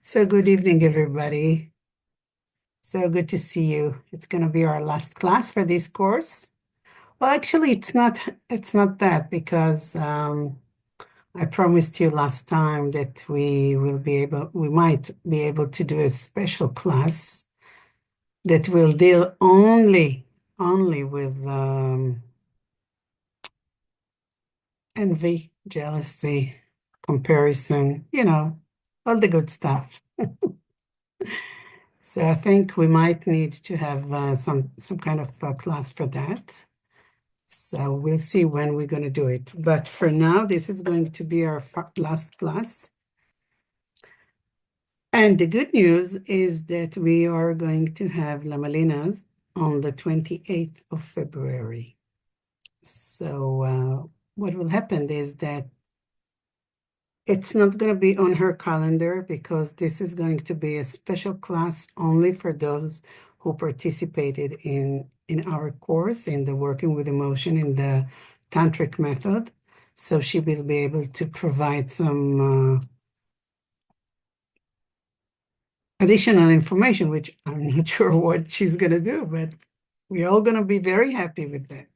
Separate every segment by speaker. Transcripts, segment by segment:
Speaker 1: So good evening, everybody. So good to see you. It's going to be our last class for this course. Well, actually, it's not that because I promised you last time that we might be able to do a special class that will deal only with envy, jealousy, comparison, all the good stuff. So I think we might need to have some kind of class for that. So we'll see when we're going to do it. But for now, this is going to be our last class. And the good news is that we are going to have La Malinas on the 28th of February. So what will happen is that it's not going to be on her calendar because this is going to be a special class only for those who participated in our course in the working with emotion in the tantric method. So she will be able to provide some additional information, which I'm not sure what she's going to do, but we're all going to be very happy with that.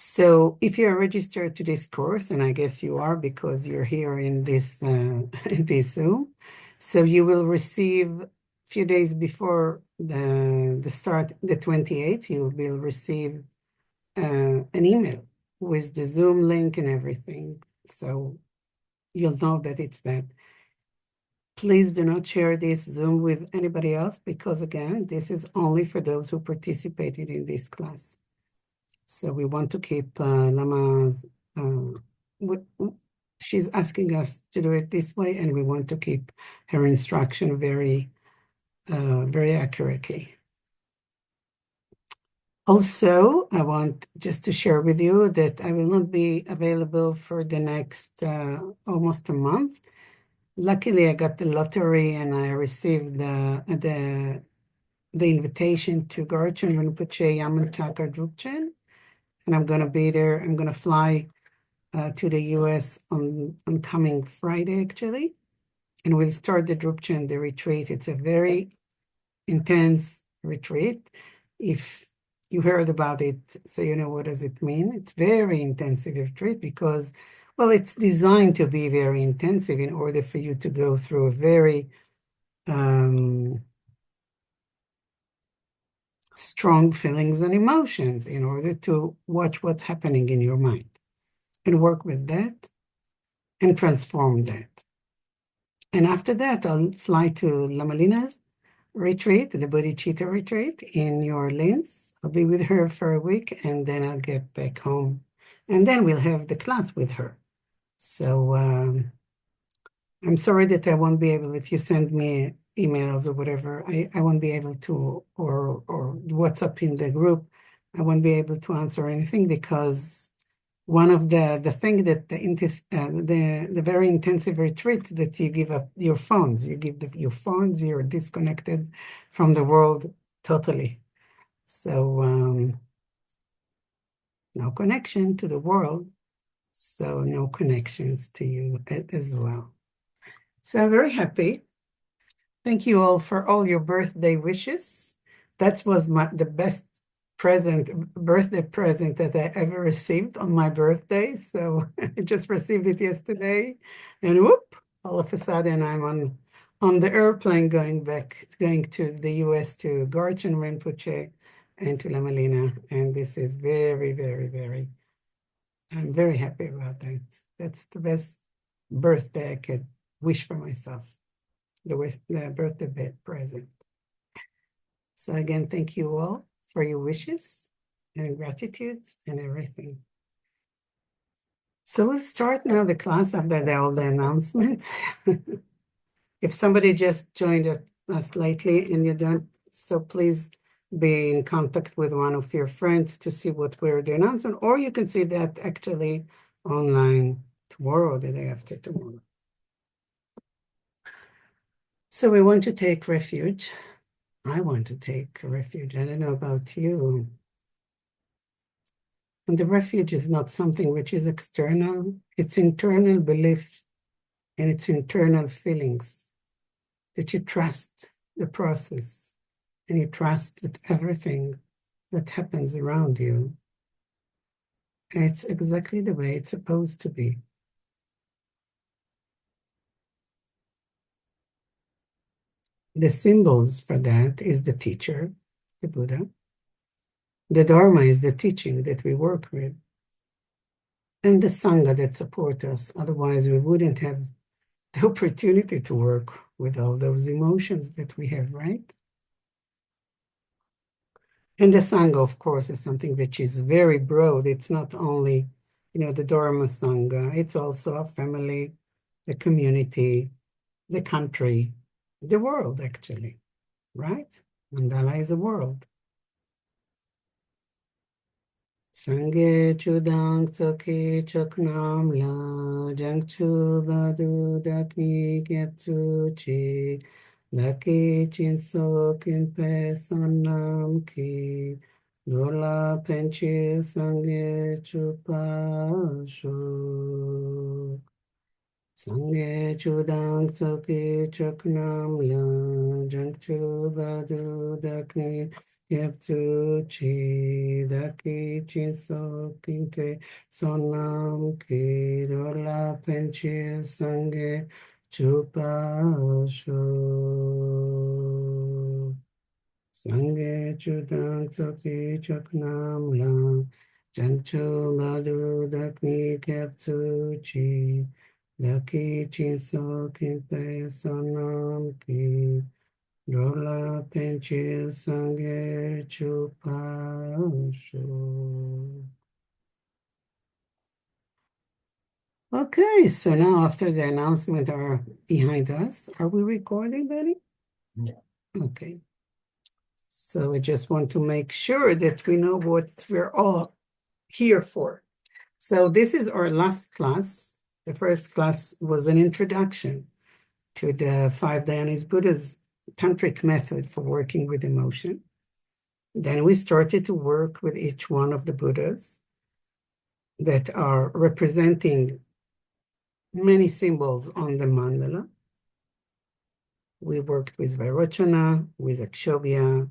Speaker 1: So if you're registered to this course, and I guess you are because you're here in this in this Zoom, so you will receive a few days before the start, the 28th, you will receive an email with the Zoom link and everything. So you'll know that it's that. Please do not share this Zoom with anybody else because again, this is only for those who participated in this class. So we want to keep Lama's, she's asking us to do it this way, and we want to keep her instruction very accurately. Also, I want just to share with you that I will not be available for the next almost a month. Luckily, I got the lottery and I received the invitation to Garchen Rinpoche Yamantakar Drukchen. And I'm going to be there. I'm going to fly to the US on coming Friday, actually. And we'll start the Drupchen, the retreat. It's a very intense retreat. If you heard about it, so you know what does it mean. It's very intensive retreat because, well, it's designed to be very intensive in order for you to go through a very strong feelings and emotions in order to watch what's happening in your mind and work with that and transform that. And after that, I'll fly to La Molina's retreat, the Bodhicitta retreat in New Orleans. I'll be with her for a week and then I'll get back home. And then we'll have the class with her. So I'm sorry that I won't be able, if you send me emails or whatever, I won't be able to, or WhatsApp in the group, I won't be able to answer anything because one of the thing that the very intensive retreats that you give up your phones, you give your phones, you're disconnected from the world totally. So no connection to the world, so no connections to you as well. So I'm very happy. Thank you all for all your birthday wishes. That was the best birthday present that I ever received on my birthday. So I just received it yesterday, and whoop, all of a sudden I'm on the airplane going to the US to Garchen Rinpoche and to La Molina. And this is I'm very happy about that. That's the best birthday I could wish for myself, the birthday present. So again, thank you all for your wishes and gratitude and everything. So let's start now the class after all the announcements. If somebody just joined us lately and you don't, so please be in contact with one of your friends to see what were the announcement, or you can see that actually online tomorrow or the day after tomorrow. So we want to take refuge. I want to take refuge. I don't know about you. And the refuge is not something which is external, it's internal belief and its internal feelings, that you trust the process and you trust that everything that happens around you, it's exactly the way it's supposed to be. The symbols for that is the teacher, the Buddha. The Dharma is the teaching that we work with, and the Sangha that support us. Otherwise, we wouldn't have the opportunity to work with all those emotions that we have, right? And the Sangha, of course, is something which is very broad. It's not only, the Dharma Sangha, it's also a family, the community, the country, the world, actually, right? Mandala is a world. Sangye chudang tsoki choknam la jang chu badu dakni gyatsu chi daki chin so kin pe sonam ki dola penchi sangye chupa shu. Sangye chudang tsoki choknam la jang chu badu dakni gyatsu chi daki chin so kin pe sonam ki dola penchi sangye chupa shu. Sangye chudang tsoki choknam la jang chu badu dakni gyatsu chi daki chin so kin pe sonam ki dola penchi sangye chupa shu. Okay, so now after the announcement are behind us, are we recording, Betty? Yeah. Okay. So I just want to make sure that we know what we're all here for. So this is our last class. The first class was an introduction to the five Dhyanis Buddha's tantric method for working with emotion. Then we started to work with each one of the Buddhas that are representing many symbols on the mandala. We worked with Vairochana, with Akshobhya,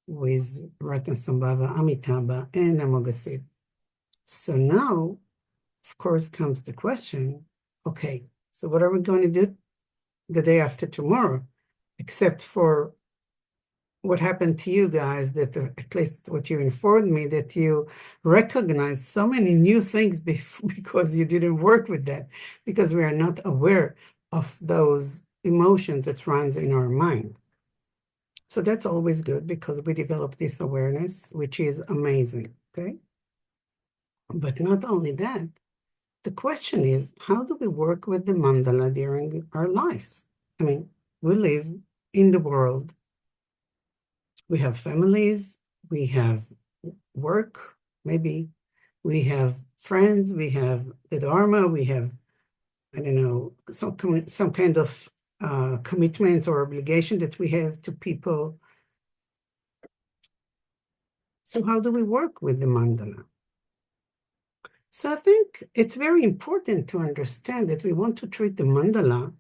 Speaker 1: with Ratnasambhava, Amitabha, and Amoghasiddha. So now, of course, comes the question, okay, so what are we going to do the day after tomorrow, except for what happened to you guys, that at least what you informed me, that you recognize so many new things because you didn't work with that, because we are not aware of those emotions that runs in our mind. So that's always good because we develop this awareness, which is amazing, okay? But not only that, the question is, how do we work with the mandala during our life? I mean, we live in the world. We have families, we have work, maybe we have friends, we have the Dharma, we have, I don't know, some kind of commitments or obligation that we have to people. So how do we work with the mandala? So I think it's very important to understand that we want to treat the mandala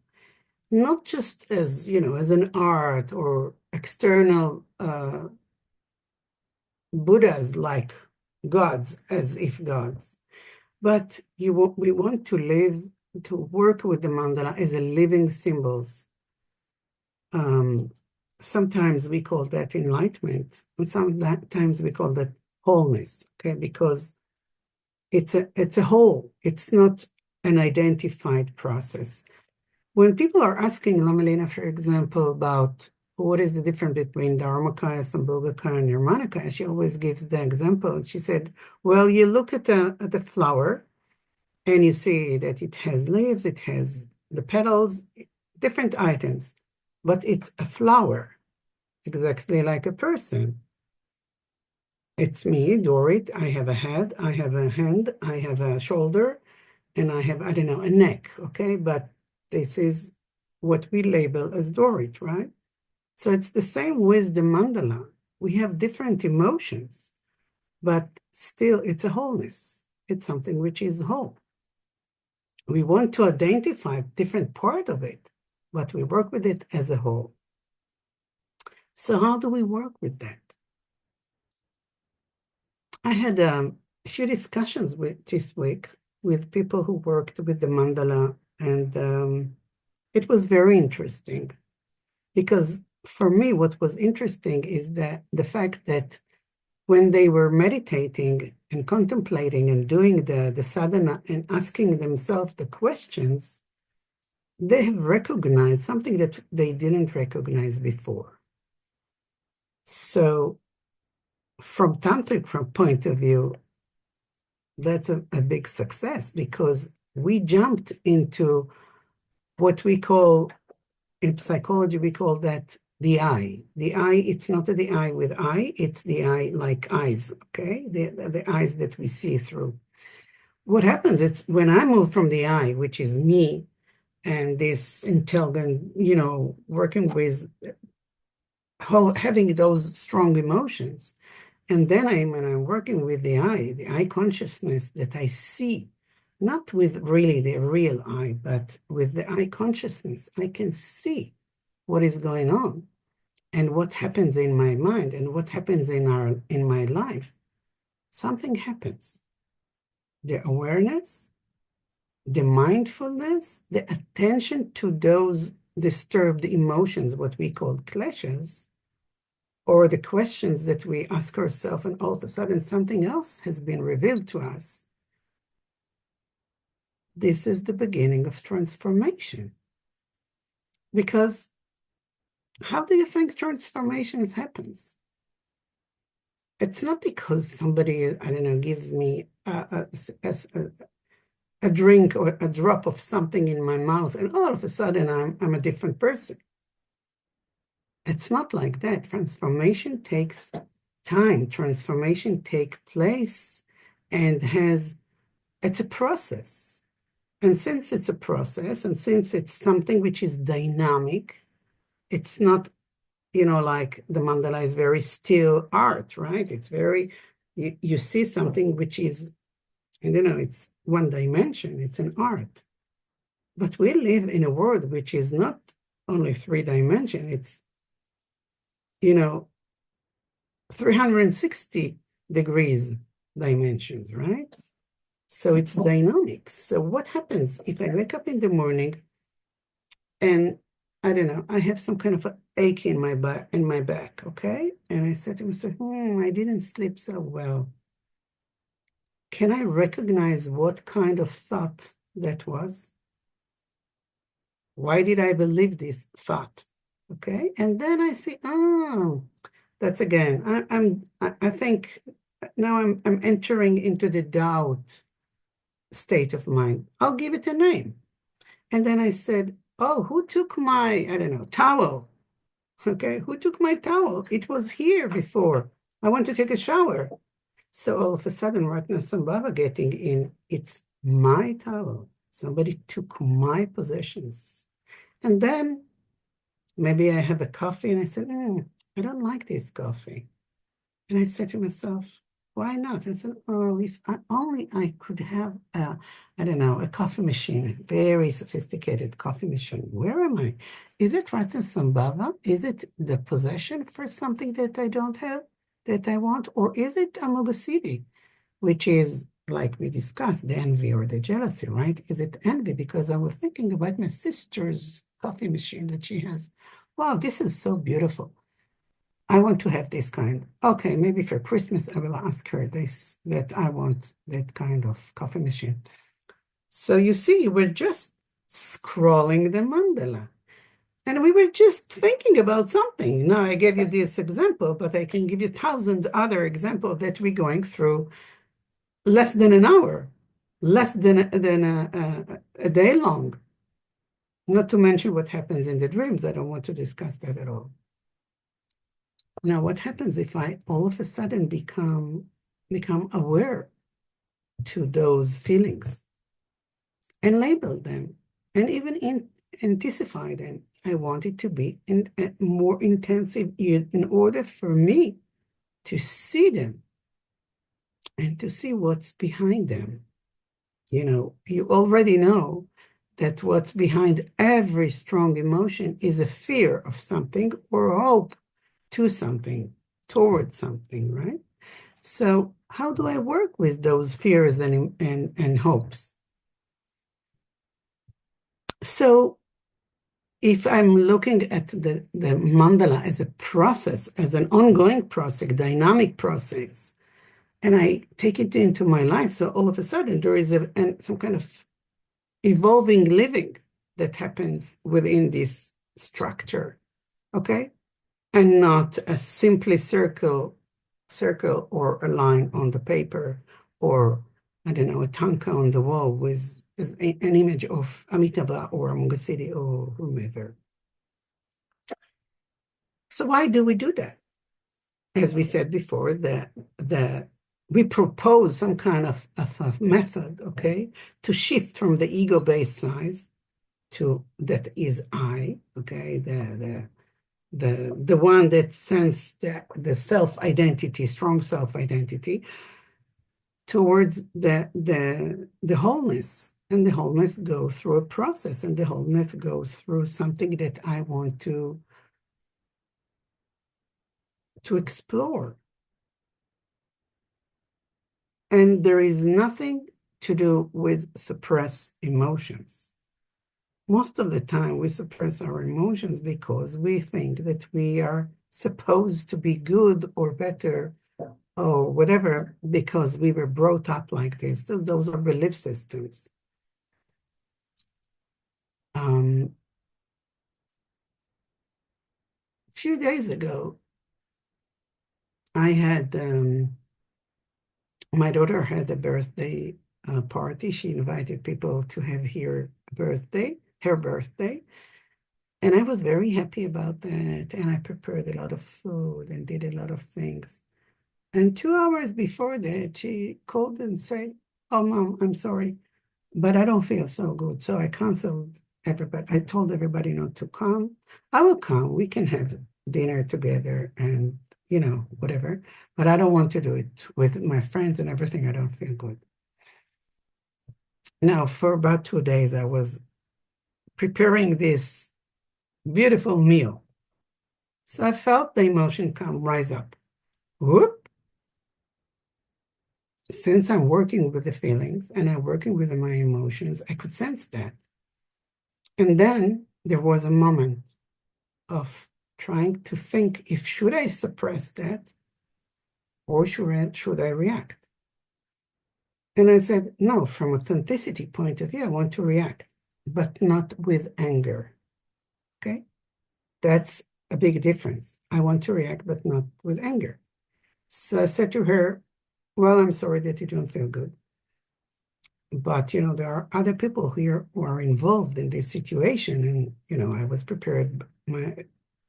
Speaker 1: not just as, as an art or external Buddhas like gods, as if gods, but we want to work with the mandala as a living symbols. Sometimes we call that enlightenment, and sometimes we call that wholeness, okay? Because it's a whole, it's not an identified process. When people are asking Lamalina, for example, about what is the difference between Dharmakaya, Sambhogakaya, and Nirmanakaya, she always gives the example. She said, well, you look at the flower and you see that it has leaves, it has the petals, different items, but it's a flower, exactly like a person. It's me, Dorit. I have a head, I have a hand, I have a shoulder, and I have, I don't know, a neck, okay? But this is what we label as Dorit, right? So it's the same with the mandala. We have different emotions, but still it's a wholeness. It's something which is whole. We want to identify different part of it, but we work with it as a whole. So how do we work with that? I had a few discussions this week with people who worked with the mandala, and it was very interesting because for me, what was interesting is that the fact that when they were meditating and contemplating and doing the sadhana and asking themselves the questions, they have recognized something that they didn't recognize before. So from tantric point of view, that's a big success because we jumped into what we call, in psychology, we call that the eye. The eye, it's not the eye with eye, it's the eye like eyes, okay? The eyes that we see through. What happens, it's when I move from the eye, which is me, and this intelligent, working with having those strong emotions. And then when I'm working with the eye consciousness that I see, not with really the real eye, but with the eye consciousness, I can see what is going on and what happens in my mind and what happens in my life. Something happens. The awareness, the mindfulness, the attention to those disturbed emotions, what we call clashes, or the questions that we ask ourselves, and all of a sudden something else has been revealed to us. This is the beginning of transformation. Because how do you think transformation happens? It's not because somebody, I don't know, gives me a drink or a drop of something in my mouth, and all of a sudden I'm a different person. It's not like that. Transformation takes time. Transformation takes place and it's a process. And since it's a process, and since it's something which is dynamic, it's not, like the mandala is very still art, right? It's very, you see something which is, it's one dimension, it's an art. But we live in a world which is not only 3 dimension, it's, 360 degrees dimensions, right? So it's dynamic. So what happens if I wake up in the morning and I don't know, I have some kind of an ache in my back, okay? And I said to myself, I didn't sleep so well. Can I recognize what kind of thought that was? Why did I believe this thought? Okay, and then I see, that's again. I think now I'm entering into the doubt state of mind. I'll give it a name. And then I said, oh, who took my, I don't know, towel? Okay, who took my towel? It was here before. I want to take a shower. So all of a sudden, Ratna Sambhava getting in, it's my towel. Somebody took my possessions. And then maybe I have a coffee and I said, I don't like this coffee. And I said to myself, why not? I said, oh, if only I could have I don't know, a coffee machine, very sophisticated coffee machine. Where am I? Is it Ratna Sambhava? Is it the possession for something that I don't have, that I want? Or is it Amoghasiddhi, which is, like we discussed, the envy or the jealousy, right? Is it envy? Because I was thinking about my sister's coffee machine that she has. Wow, this is so beautiful. I want to have this kind. Okay, maybe for Christmas, I will ask her that I want that kind of coffee machine. So you see, we're just scrolling the mandala. And we were just thinking about something. Now, I gave you this example, but I can give you 1,000 other examples that we're going through less than an hour, less than a day long. Not to mention what happens in the dreams. I don't want to discuss that at all. Now, what happens if I all of a sudden become aware to those feelings and label them and even intensify them? I want it to be more intensive in order for me to see them and to see what's behind them. You already know that what's behind every strong emotion is a fear of something or a hope to something, towards something, right? So how do I work with those fears and hopes? So if I'm looking at the mandala as a process, as an ongoing process, dynamic process, and I take it into my life, so all of a sudden there is some kind of evolving living that happens within this structure, okay? And not a simply circle or a line on the paper, or I don't know, a tanka on the wall with an image of Amitabha or Mungasiri or whomever. So why do we do that? As we said before, we propose some kind of method, okay, to shift from the ego-based size to that is I, okay, the one that sends the self-identity, strong self-identity, towards the wholeness. And the wholeness goes through a process, and the wholeness goes through something that I want to explore. And there is nothing to do with suppress emotions. Most of the time, we suppress our emotions because we think that we are supposed to be good or better or whatever because we were brought up like this. So those are belief systems. A few days ago, I had my daughter had a birthday party. She invited people to have her birthday. And I was very happy about that. And I prepared a lot of food and did a lot of things. And 2 hours before that, she called and said, "Oh, Mom, I'm sorry, but I don't feel so good." So I canceled everybody. I told everybody not to come. I will come. We can have dinner together and, whatever. But I don't want to do it with my friends and everything. I don't feel good. Now, for about 2 days, I was preparing this beautiful meal. So I felt the emotion rise up. Whoop. Since I'm working with the feelings and I'm working with my emotions, I could sense that. And then there was a moment of trying to think if should I suppress that or should I react? And I said, no, from authenticity point of view, I want to react, but not with anger. Okay? That's a big difference. I want to react, but not with anger. So I said to her, well, I'm sorry that you don't feel good. But, there are other people here who are involved in this situation. And, I was prepared.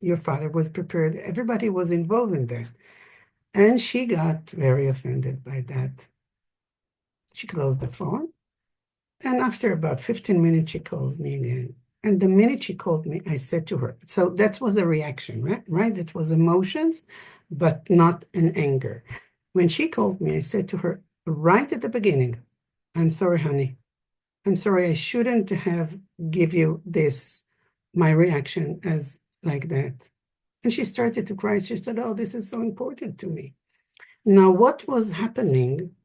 Speaker 1: Your father was prepared. Everybody was involved in that. And she got very offended by that. She closed the phone. And after about 15 minutes, she calls me again. And the minute she called me, I said to her, so that was a reaction, right? Right? That was emotions, but not an anger. When she called me, I said to her right at the beginning, I'm sorry, honey. I'm sorry, I shouldn't have give you my reaction as like that. And she started to cry. She said, oh, this is so important to me. Now, what was happening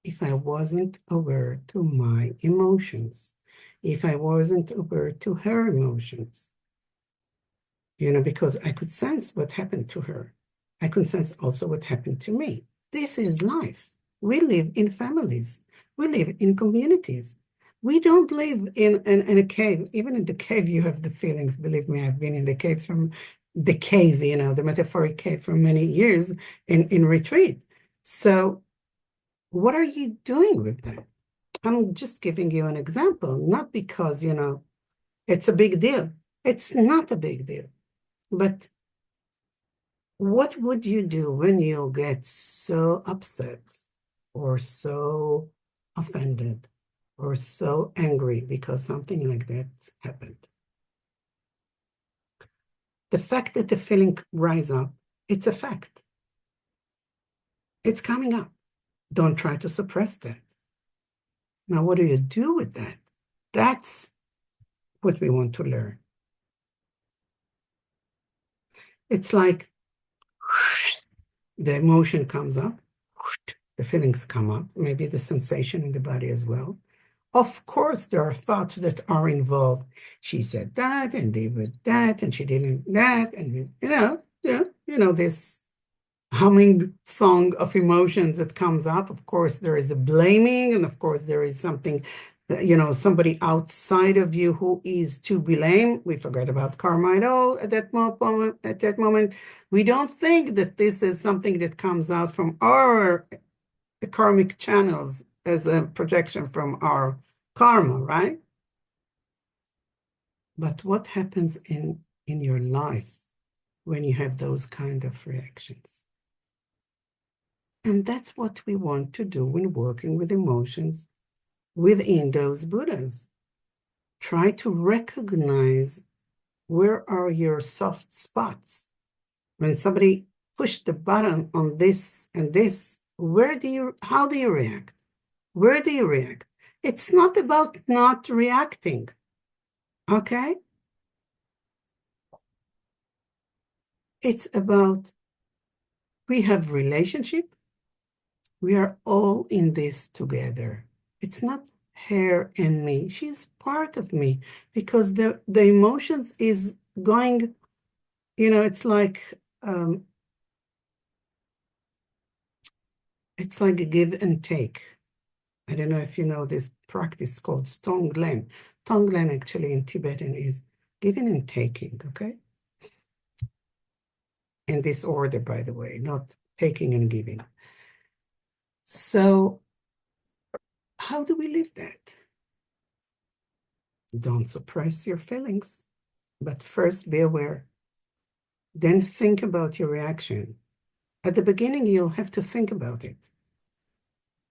Speaker 1: if I wasn't aware to my emotions? If I wasn't aware to her emotions? Because I could sense what happened to her. I could sense also what happened to me. This is life. We live in families. We live in communities. We don't live in a cave. Even in the cave, you have the feelings. Believe me, I've been in the caves the cave, the metaphoric cave for many years in retreat. So what are you doing with that? I'm just giving you an example, not because, it's a big deal. It's not a big deal. But what would you do when you get so upset or so offended or so angry because something like that happened? The fact that the feeling rise up, it's a fact. It's coming up. Don't try to suppress that. Now, what do you do with that? That's what we want to learn. It's like the emotion comes up, the feelings come up, maybe the sensation in the body as well. Of course, there are thoughts that are involved. She said that, and they did that, and she didn't that, and this humming song of emotions that comes up. Of course, there is a blaming, and of course, there is something that, somebody outside of you who is to blame. We forget about karma at all at that moment. At that moment, we don't think that this is something that comes out from our karmic channels as a projection from our karma, right? But what happens in your life when you have those kind of reactions? And that's what we want to do when working with emotions within those Buddhas. Try to recognize where are your soft spots. When somebody pushed the button on this and this, how do you react? Where do you react? It's not about not reacting, okay? It's about we have relationship. We are all in this together. It's not her and me. She's part of me because the emotions is going, it's like a give and take. I don't know if you know this practice called Tonglen. Tonglen actually in Tibetan is giving and taking, okay? In this order, by the way, not taking and giving. So how do we live that? Don't suppress your feelings, but first be aware. Then think about your reaction. At the beginning, you'll have to think about it.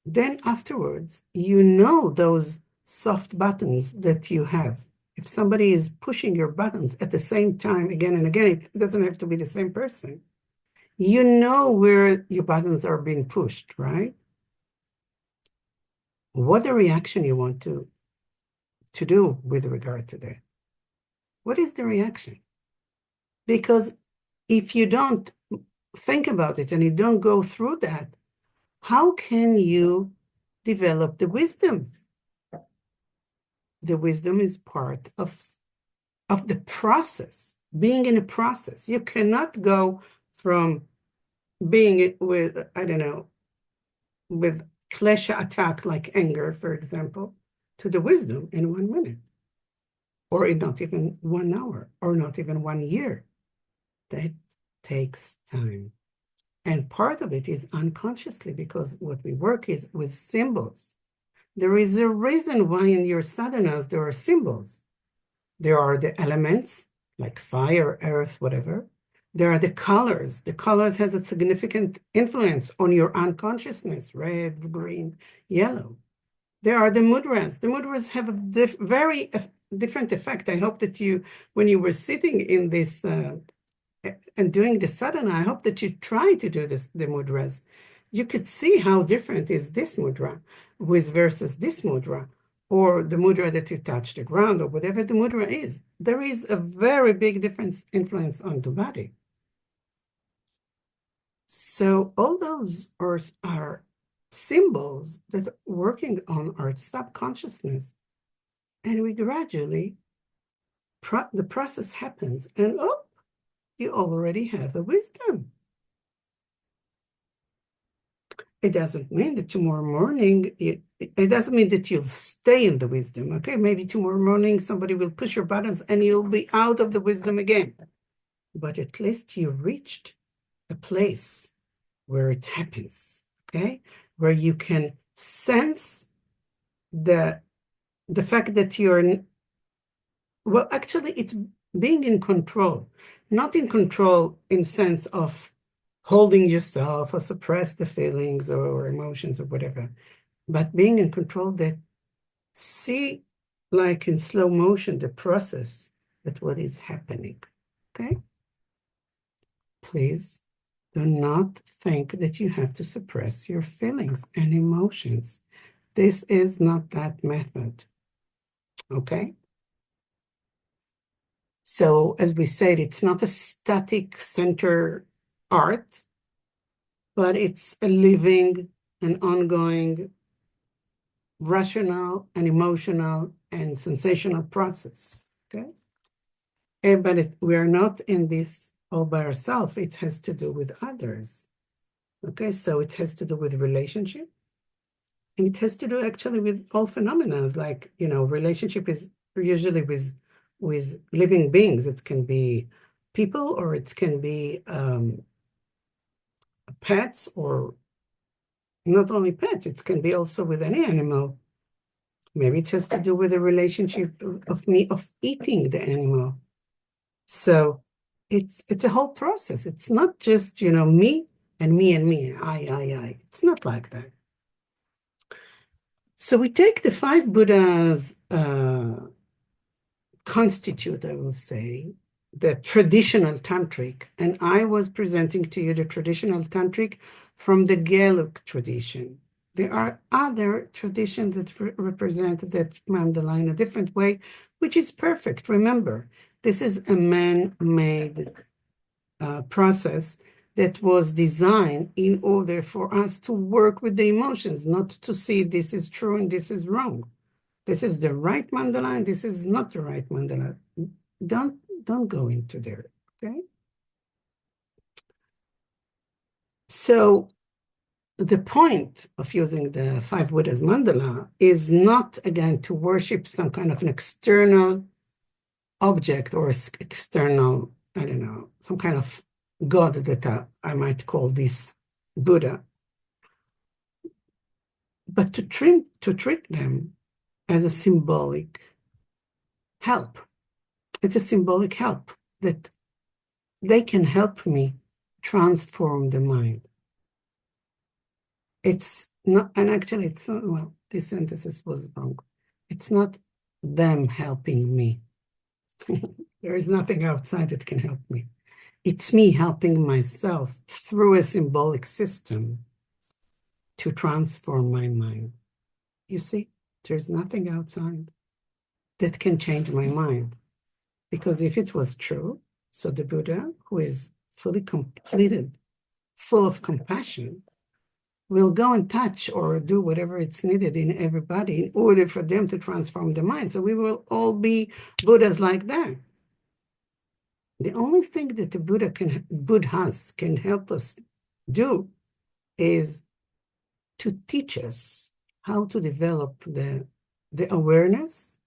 Speaker 1: Then afterwards, you know those soft buttons that you have. If somebody is pushing your buttons at the same time again and again, it doesn't have to be the same person. You know where your buttons are being pushed, right? What the reaction you want to do with regard to that? What is the reaction? Because if you don't think about it and you don't go through that, how can you develop the wisdom? The wisdom is part of the process, being in a process. You cannot go from being with, I don't know, with klesha attack like anger, for example, to the wisdom in 1 minute, or in not even 1 hour, or not even 1 year. That takes time. And part of it is unconsciously because what we work is with symbols. There is a reason why in your sadhanas there are symbols. There are the elements like fire, earth, whatever. There are the colors. The colors has a significant influence on your unconsciousness, red, green, yellow. There are the mudras. The mudras have a very different effect. I hope that when you were sitting in this and doing the sadhana, I hope that you try to do the mudras. You could see how different is this mudra versus this mudra, or the mudra that you touch the ground, or whatever the mudra is. There is a very big influence on the body. So all those are symbols that are working on our subconsciousness, and we gradually, the process happens, and you already have a wisdom. It doesn't mean that tomorrow morning, it doesn't mean that you'll stay in the wisdom, okay? Maybe tomorrow morning somebody will push your buttons and you'll be out of the wisdom again. But at least you reached a place where it happens, okay? Where you can sense the fact that well, actually it's being in control, not in control in sense of holding yourself or suppress the feelings or emotions or whatever, but being in control that see like in slow motion the process that what is happening, okay? Please do not think that you have to suppress your feelings and emotions. This is not that method, okay? So as we said, it's not a static center art, but it's a living and ongoing rational and emotional and sensational process, okay? But we are not in this all by ourselves. It has to do with others, okay? So it has to do with relationship, and it has to do actually with all phenomena, like, relationship is usually with living beings. It can be people, or it can be pets, or not only pets, it can be also with any animal. Maybe it has to do with the relationship of me of eating the animal. So it's a whole process. It's not just, me and me and me, I. It's not like that. So we take the five Buddhas constitute, I will say, the traditional tantric, and I was presenting to you the traditional tantric from the Gelug tradition. There are other traditions that represent that mandala in a different way, which is perfect. Remember, this is a man-made process that was designed in order for us to work with the emotions, not to see this is true and this is wrong. This is the right mandala and this is not the right mandala. Don't go into there, okay? So the point of using the five Buddhas mandala is not, again, to worship some kind of an external object or external, I don't know, some kind of God that I might call this Buddha, but to treat them as a symbolic help. It's a symbolic help that they can help me transform the mind. It's not, and actually it's not, well, this sentence was wrong. It's not them helping me. There is nothing outside that can help me. It's me helping myself through a symbolic system to transform my mind. You see, there's nothing outside that can change my mind. Because if it was true, so the Buddha, who is fully completed, full of compassion, will go and touch or do whatever it's needed in everybody in order for them to transform the mind. So we will all be Buddhas like that. The only thing that the Buddhas can help us do is to teach us how to develop the awareness,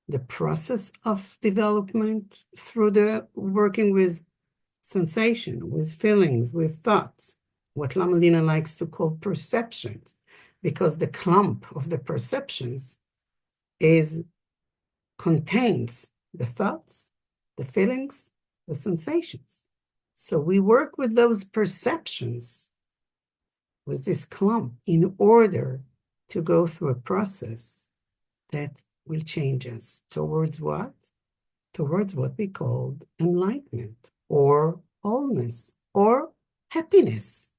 Speaker 1: the process of development through the working with sensation, with feelings, with thoughts, what Lamalina likes to call perceptions, because the clump of the perceptions contains the thoughts, the feelings, the sensations. So we work with those perceptions, with this clump, in order to go through a process that will change us towards what? Towards what we called enlightenment or wholeness or happiness.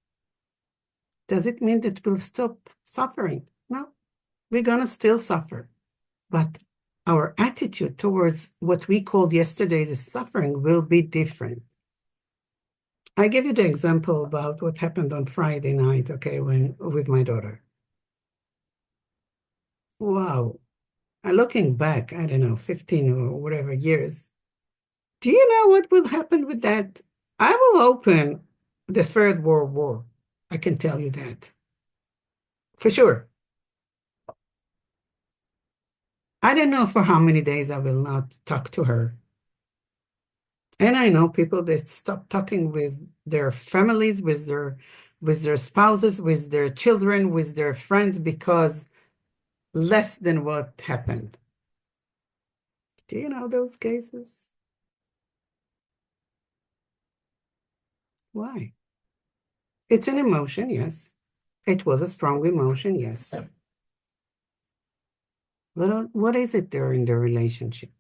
Speaker 1: Does it mean that we'll stop suffering? No, we're going to still suffer. But our attitude towards what we called yesterday the suffering will be different. I give you the example about what happened on Friday night, okay, with my daughter. Wow. Looking back, I don't know, 15 or whatever years, do you know what will happen with that? I will open the Third World War. I can tell you that. For sure. I don't know for how many days I will not talk to her. And I know people that stop talking with their families, with their spouses, with their children, with their friends because less than what happened. Do you know those cases? Why? It's an emotion, yes. It was a strong emotion, yes. But what is it there in the relationship?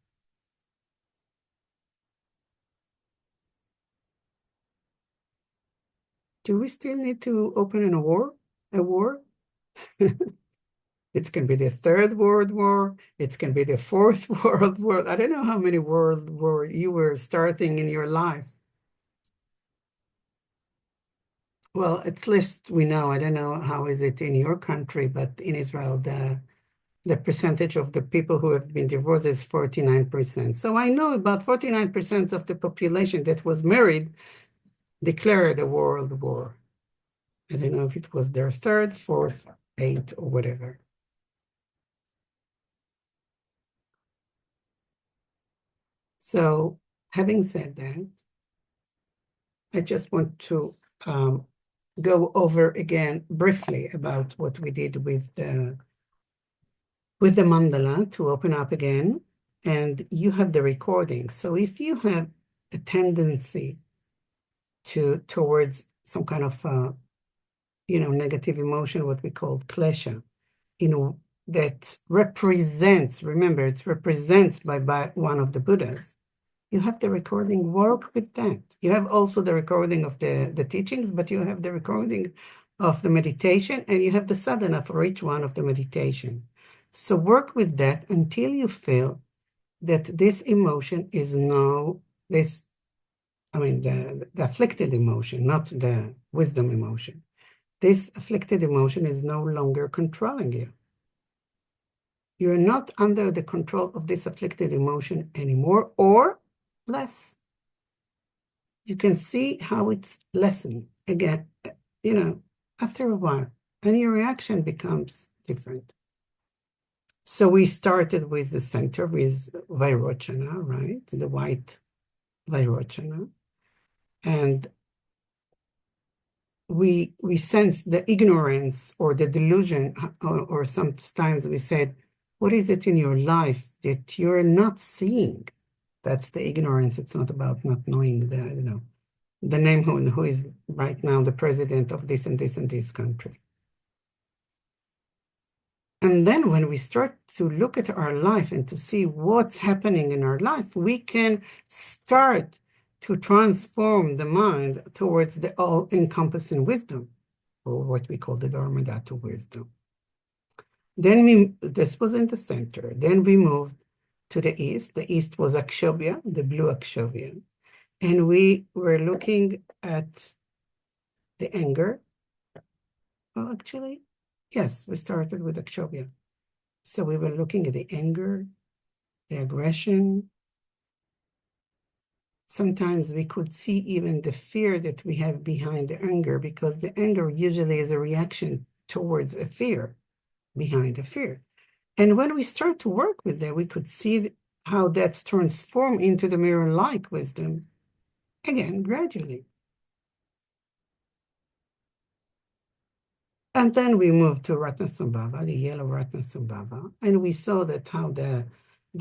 Speaker 1: Do we still need to open a war? A war? It can be the Third World War. It can be the Fourth World War. I don't know how many world war you were starting in your life. Well, at least we know, I don't know how is it in your country, but in Israel, the percentage of the people who have been divorced is 49%. So I know about 49% of the population that was married declared a world war. I don't know if it was their third, fourth, eighth, or whatever. So having said that, I just want to go over again briefly about what we did with the mandala to open up again. And you have the recording. So if you have a tendency towards some kind of negative emotion, what we call klesha, that represents, remember, it represents by one of the Buddhas. You have the recording, work with that. You have also the recording of the teachings, but you have the recording of the meditation, and you have the sadhana for each one of the meditation. So work with that until you feel that this emotion is now this, the afflicted emotion, not the wisdom emotion. This afflicted emotion is no longer controlling you. You're not under the control of this afflicted emotion anymore, or less. You can see how it's lessened again, after a while, and your reaction becomes different. So we started with the center, with Vairochana, right? The white Vairochana. And we sense the ignorance or the delusion, or sometimes we said, what is it in your life that you're not seeing? That's the ignorance. It's not about not knowing the name who is right now the president of this and this and this country. And then when we start to look at our life and to see what's happening in our life, we can start to transform the mind towards the all-encompassing wisdom, or what we call the Dharmadhatu wisdom. Then this was in the center. Then we moved to the east. The east was Akshobhya, the blue Akshobhya. And we were looking at the anger. Well, actually, yes, we started with Akshobhya. So we were looking at the anger, the aggression. Sometimes we could see even the fear that we have behind the anger, because the anger usually is a reaction towards a fear, behind a fear. And when we start to work with that, we could see how that's transformed into the mirror-like wisdom, again, gradually. And then we moved to Ratnasambhava, the yellow Ratnasambhava, and we saw that how the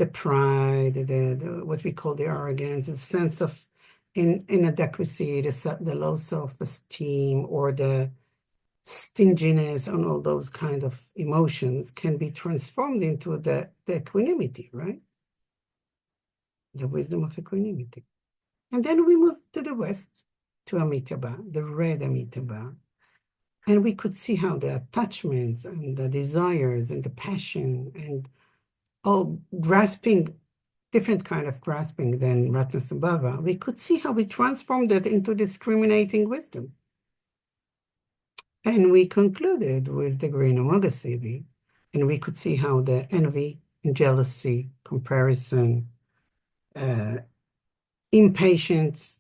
Speaker 1: pride, the what we call the arrogance, the sense of inadequacy, the low self-esteem, or the stinginess, and all those kind of emotions can be transformed into the equanimity, right? The wisdom of equanimity. And then we moved to the west, to Amitabha, the red Amitabha. And we could see how the attachments and the desires and the passion and all grasping, different kind of grasping than Ratnasambhava, we could see how we transformed that into discriminating wisdom. And we concluded with the green Amoghasiddhi, and we could see how the envy and jealousy, comparison, impatience,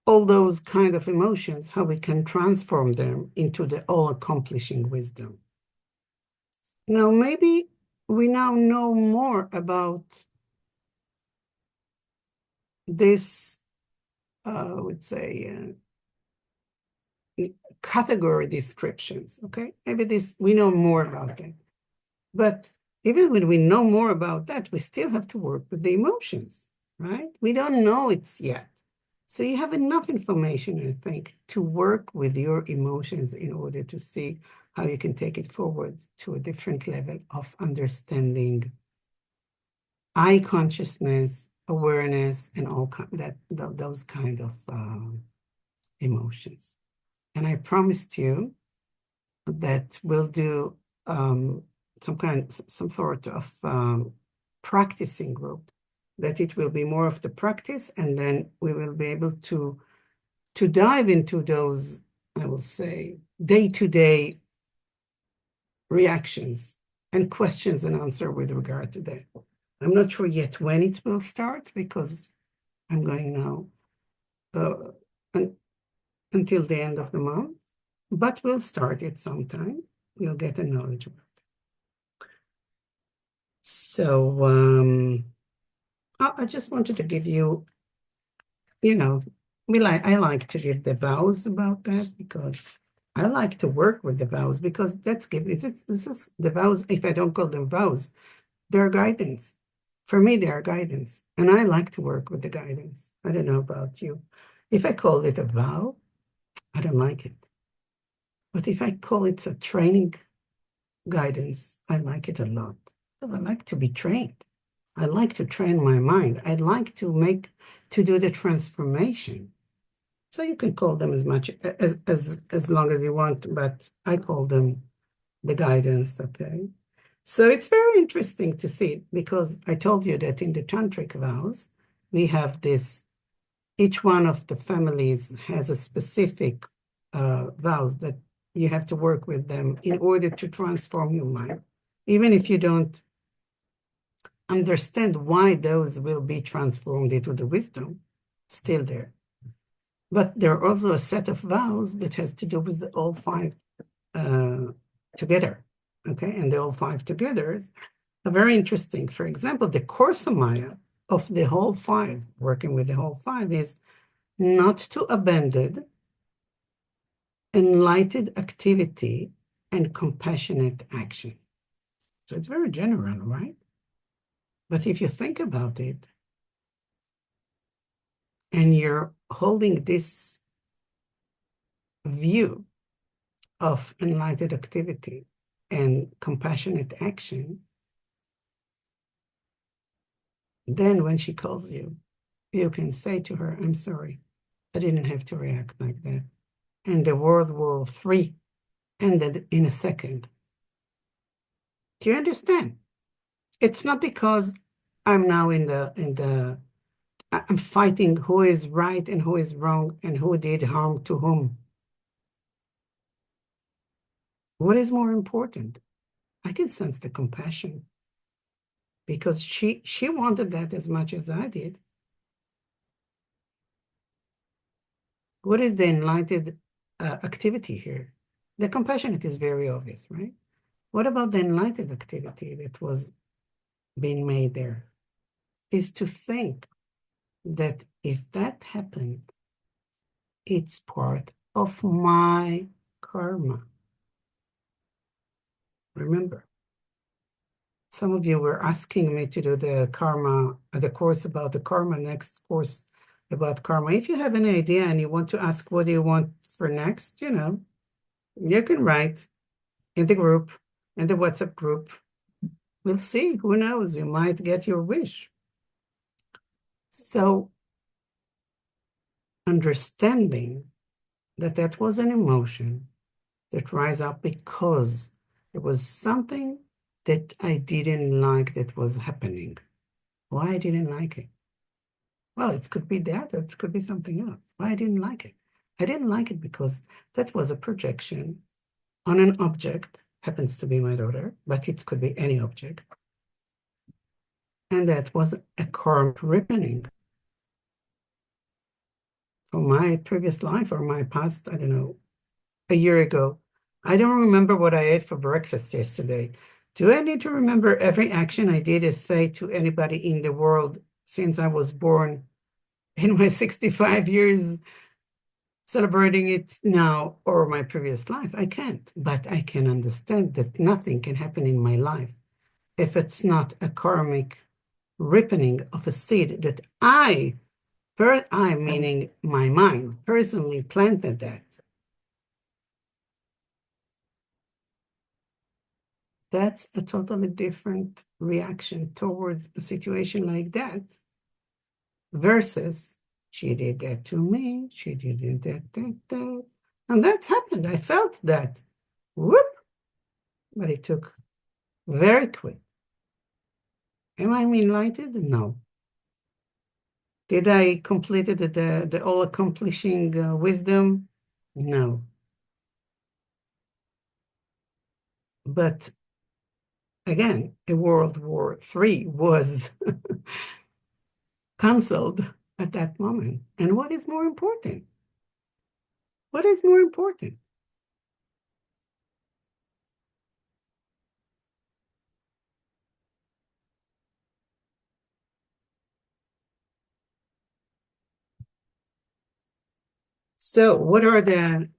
Speaker 1: all those kind of emotions, how we can transform them into the all-accomplishing wisdom. Now, maybe we now know more about this, I would say, category descriptions, okay? Maybe we know more about that. But even when we know more about that, we still have to work with the emotions, right? We don't know it yet. So you have enough information, I think, to work with your emotions in order to see how you can take it forward to a different level of understanding, eye consciousness, awareness, and all those kind of emotions. And I promised you that will do some sort of practicing group, that it will be more of the practice, and then we will be able to dive into those, I will say, day-to-day reactions and questions and answer with regard to that. I'm not sure yet when it will start, because I'm going now until the end of the month, but we'll start it sometime. We'll get a knowledge about it. So I just wanted to give you, I like to give the vows about that, because I like to work with the vows, because this is the vows. If I don't call them vows, they're guidance. For me, they are guidance, and I like to work with the guidance. I don't know about you. If I call it a vow, I don't like it. But if I call it a training guidance, I like it a lot. Well, I like to be trained. I like to train my mind. I like to do the transformation. So you can call them as much as long as you want, but I call them the guidance, okay? So it's very interesting to see, because I told you that in the tantric vows, we have this, each one of the families has a specific vows that you have to work with them in order to transform your mind. Even if you don't understand why those will be transformed into the wisdom, still there. But there are also a set of vows that has to do with all five together, okay? And the all five together are very interesting. For example, the Korsamaya of the whole five, working with the whole five, is not to abandon enlightened activity and compassionate action. So it's very general, right? But if you think about it, and you're holding this view of enlightened activity and compassionate action, then when she calls you, you can say to her, I'm sorry, I didn't have to react like that. And the World War III ended in a second. Do you understand? It's not because I'm now I'm fighting who is right and who is wrong and who did harm to whom. What is more important? I can sense the compassion, because she wanted that as much as I did. What is the enlightened activity here? The compassionate is very obvious, right? What about the enlightened activity that was being made there? Is to think that if that happened, it's part of my karma. Remember, some of you were asking me to do the karma, the course about the karma, next course about karma. If you have any idea and you want to ask what do you want for next, you can write in the group, in the WhatsApp group. We'll see. Who knows? You might get your wish. So understanding that that was an emotion that rise up because there was something that I didn't like that was happening. Why I didn't like it? Well, it could be that, or it could be something else. Why I didn't like it? I didn't like it because that was a projection on an object, happens to be my daughter, but it could be any object. And that was a karmic ripening from my previous life or my past, I don't know, a year ago. I don't remember what I ate for breakfast yesterday. Do I need to remember every action I did or say to anybody in the world since I was born in my 65 years, celebrating it now or my previous life? I can't, but I can understand that nothing can happen in my life if it's not a karmic ripening of a seed that I meaning my mind, personally planted that. That's a totally different reaction towards a situation like that versus she did that to me, she did that. And that's happened. I felt that. whoop, but it took very quick. Am I enlightened? No. Did I completed the all-accomplishing wisdom? No. But again, a World War III was canceled at that moment. And what is more important? What is more important? So what are the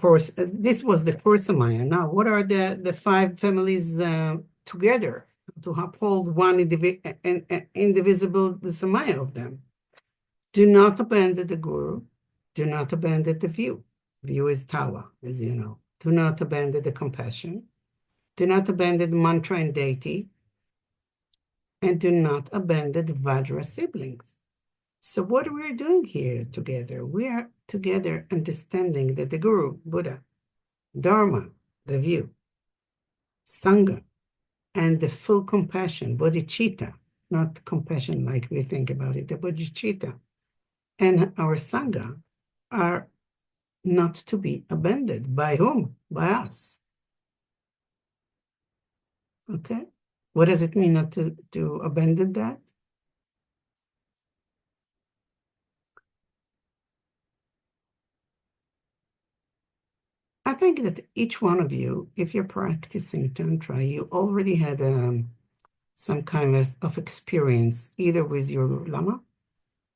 Speaker 1: course? This was the course Maya. Now, what are the five families together to uphold one indivisible the Samaya of them? Do not abandon the Guru. Do not abandon the view. View is Tawa, as you know. Do not abandon the compassion. Do not abandon the mantra and deity. And do not abandon the Vajra siblings. So what we're doing here together, we are together understanding that the Guru, Buddha, Dharma, the view, Sangha, and the full compassion, bodhicitta, not compassion like we think about it, the bodhicitta, and our Sangha are not to be abandoned. By whom? By us. Okay? What does it mean not to abandon that? I think that each one of you, if you're practicing Tantra, you already had some kind of experience, either with your Lama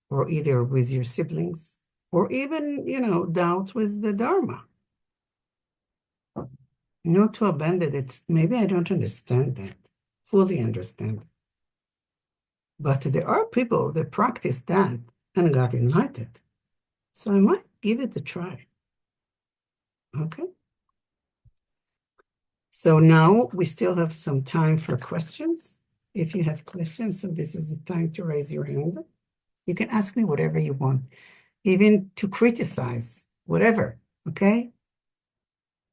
Speaker 1: or either with your siblings, or even, doubts with the Dharma. Not to abandon it. Maybe I don't understand that, fully understand. But there are people that practice that and got enlightened. So I might give it a try. Okay? So now we still have some time for questions. If you have questions, so this is the time to raise your hand. You can ask me whatever you want, even to criticize, whatever, okay?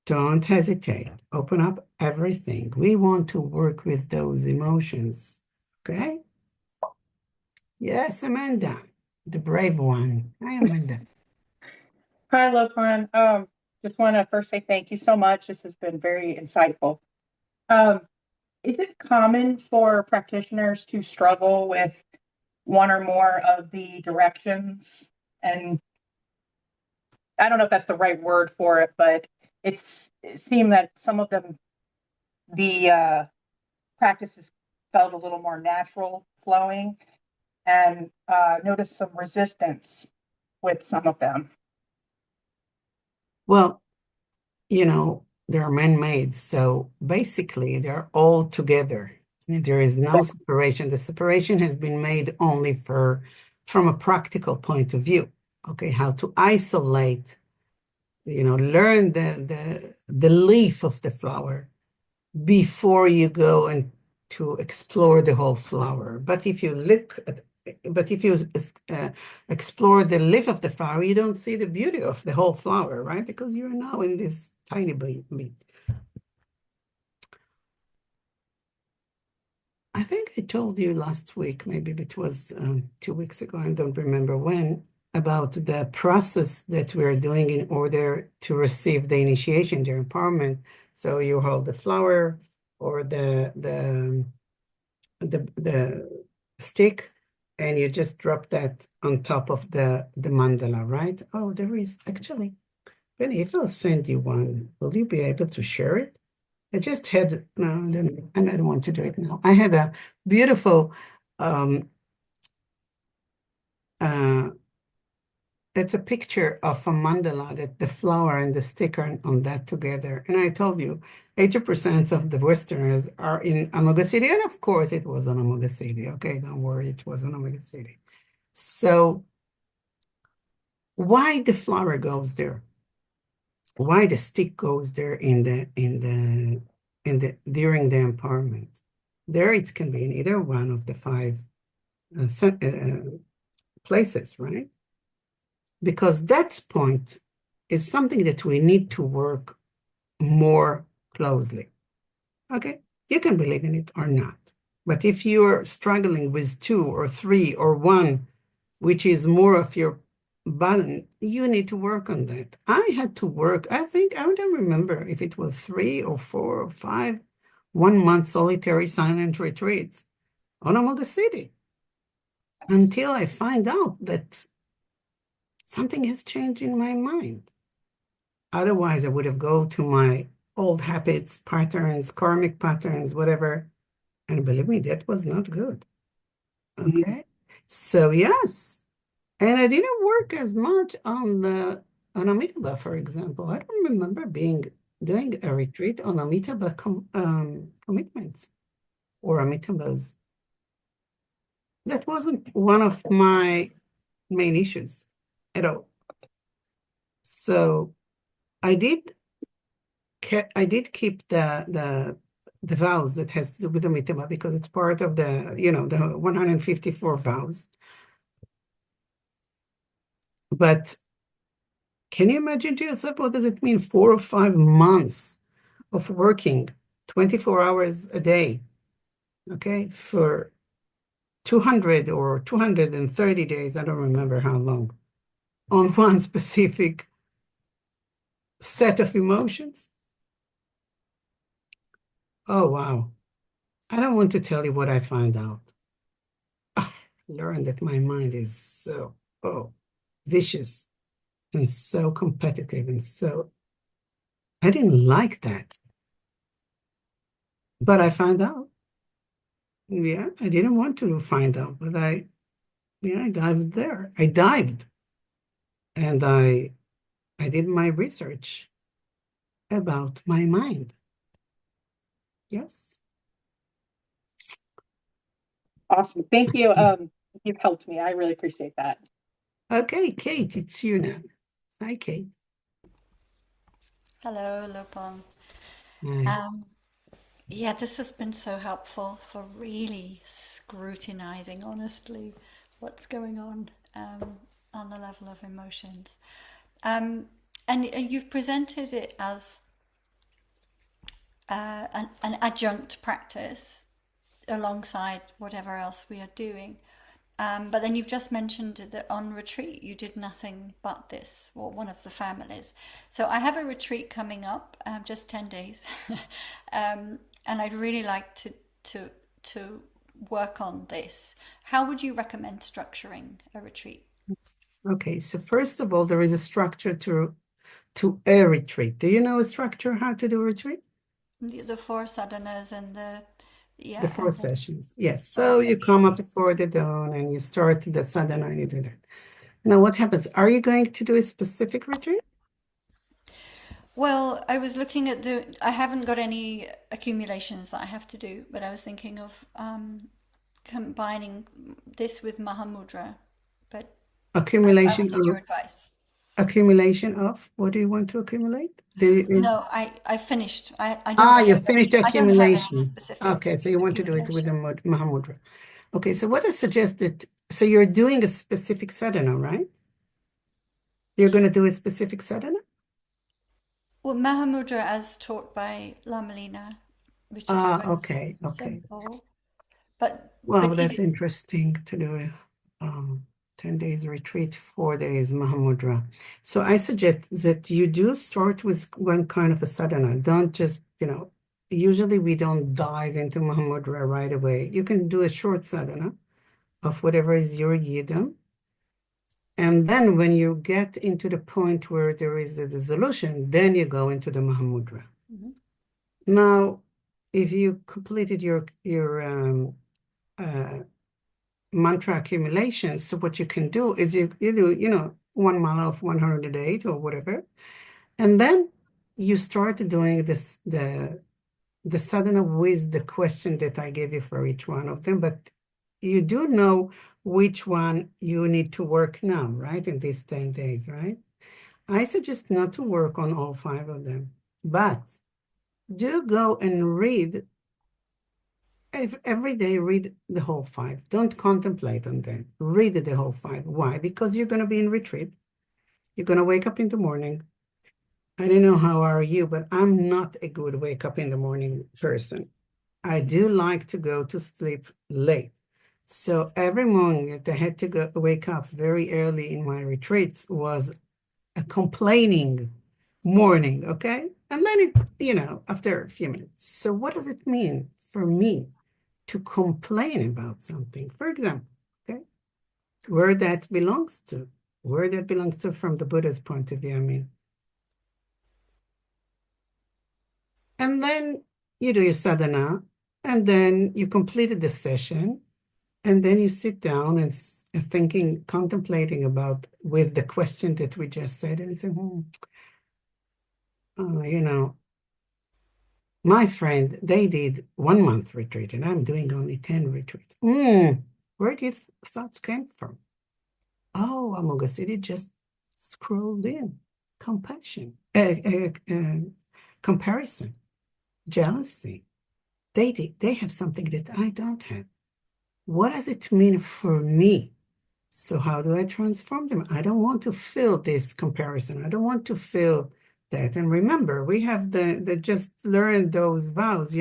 Speaker 1: Don't hesitate. Open up everything. We want to work with those emotions, okay? Yes, Amanda, the brave one. Hi, Amanda.
Speaker 2: Hi, Lopan. Just want to first say thank you so much. This has been very insightful. Um, is it common for practitioners to struggle with one or more of the directions? And I don't know if that's the right word for it, but it seemed that some of them, the practices felt a little more natural flowing, and noticed some resistance with some of them.
Speaker 1: Well, they're man-made, so basically they're all together. There is no separation. The separation has been made only from a practical point of view. Okay, how to isolate, learn the leaf of the flower before you go and to explore the whole flower. But if you explore the leaf of the flower, you don't see the beauty of the whole flower, right? Because you're now in this tiny bit. I think I told you last week, maybe it was 2 weeks ago, I don't remember when, about the process that we're doing in order to receive the initiation, the empowerment. So you hold the flower or the stick, and you just drop that on top of the mandala, right? Oh, there is actually, Benny, if I'll send you one, will you be able to share it? I just had, no, I don't want to do it now. I had a beautiful, um, uh, it's a picture of a mandala, that the flower and the stick are on that together. And I told you, 80% of the Westerners are in Amoga City. And of course, it was on Amoga City. Okay, don't worry, it was on Amoga City. So why the flower goes there? Why the stick goes there during the empowerment? There it can be in either one of the five places, right? Because that point is something that we need to work more closely. Okay, you can believe in it or not. But if you're struggling with two or three or one, which is more of your button, you need to work on that. I had to work, I think, I don't remember if it was 3 or 4 or 5 1 month solitary silent retreats all over the city until I find out that something has changed in my mind. Otherwise, I would have go to my old habits, patterns, karmic patterns, whatever. And believe me, that was not good. Okay. So yes. And I didn't work as much on Amitabha, for example. I don't remember doing a retreat on Amitabha commitments or Amitabhas. That wasn't one of my main issues at all. So I did I did keep the vows that has to do with the Amitabha because it's part of the 154 vows. But can you imagine to yourself what does it mean? 4 or 5 months of working 24 hours a day, okay, for 200 or 230 days, I don't remember how long, on one specific set of emotions. Oh, wow. I don't want to tell you what I found out. I learned that my mind is so, vicious and so competitive and so, I didn't like that. But I found out. Yeah, I didn't want to find out, but I dived there. I dived and I did my research about my mind. Yes.
Speaker 2: Awesome. Thank you. You've helped me. I really appreciate that.
Speaker 1: Okay, Kate, it's you now. Hi, Kate.
Speaker 3: Hello, Lupon.
Speaker 1: Hi.
Speaker 3: Um, yeah, this has been so helpful for really scrutinizing honestly what's going on the level of emotions. Um, and you've presented it as an adjunct practice alongside whatever else we are doing. But then you've just mentioned that on retreat you did nothing but this, or one of the families. So I have a retreat coming up, just 10 days, and I'd really like to work on this. How would you recommend structuring a retreat?
Speaker 1: Okay, so first of all, there is a structure to a retreat. Do you know a structure how to do a retreat?
Speaker 3: The four sadhanas and
Speaker 1: The
Speaker 3: yeah,
Speaker 1: four
Speaker 3: and the
Speaker 1: sessions. Yes. So you come up
Speaker 3: orientation.
Speaker 1: before the dawn and you start the sadhana and you do that. Now, what happens? Are you going to do a specific retreat?
Speaker 3: Well, I was looking at I haven't got any accumulations that I have to do, but I was thinking of combining this with Mahamudra, but I
Speaker 1: Accumulation
Speaker 3: wanted your
Speaker 1: of
Speaker 3: advice.
Speaker 1: what do you want to accumulate? There is
Speaker 3: No, I finished. I don't
Speaker 1: Ah, you
Speaker 3: have
Speaker 1: finished the
Speaker 3: I don't have any
Speaker 1: accumulation.
Speaker 3: specific
Speaker 1: Okay, so you want to do it with the
Speaker 3: accumulations.
Speaker 1: Mahamudra. Okay, so what I suggested, so you're doing a specific sadhana, right? You're going to do a specific sadhana?
Speaker 3: Well, Mahamudra as taught by Lamalina, which is
Speaker 1: Ah,
Speaker 3: quite
Speaker 1: okay, okay.
Speaker 3: simple, but
Speaker 1: Well, that's
Speaker 3: easy.
Speaker 1: interesting to do a 10 days retreat, 4 days Mahamudra. So I suggest that you do start with one kind of a sadhana. Don't just, usually we don't dive into Mahamudra right away. You can do a short sadhana of whatever is your yidam. And then when you get into the point where there is the dissolution, then you go into the Mahamudra.
Speaker 3: Mhm.
Speaker 1: Now, if you completed your mantra accumulations, so what you can do is you do, 1 mala of 108 or whatever, and then you start doing the sadhana with the question that I gave you for each one of them, but you do know which one you need to work now, right? In these 10 days, right? I suggest not to work on all 5 of them, but do go and read every day, read the whole 5. Don't contemplate on them. Read the whole 5. Why? Because you're going to be in retreat. You're going to wake up in the morning. I don't know how are you, but I'm not a good wake up in the morning person. I do like to go to sleep late. So every morning that I had to go wake up very early in my retreats was a complaining morning, okay? And then after a few minutes. So what does it mean for me to complain about something? For example, okay, where that belongs to, from the Buddha's point of view, I mean. And then you do your sadhana, and then you completed the session, and then you sit down and thinking, contemplating about with the question that we just said, and you say, you know, my friend, they did 1 month retreat, and I'm doing only 10 retreats. Where did thoughts came from? Oh, Amoga City just scrolled in. Compassion, comparison, jealousy. They have something that I don't have. What does it mean for me? So how do I transform them? I don't want to feel this comparison. I don't want to feel that. And remember, we have the just learn those vows,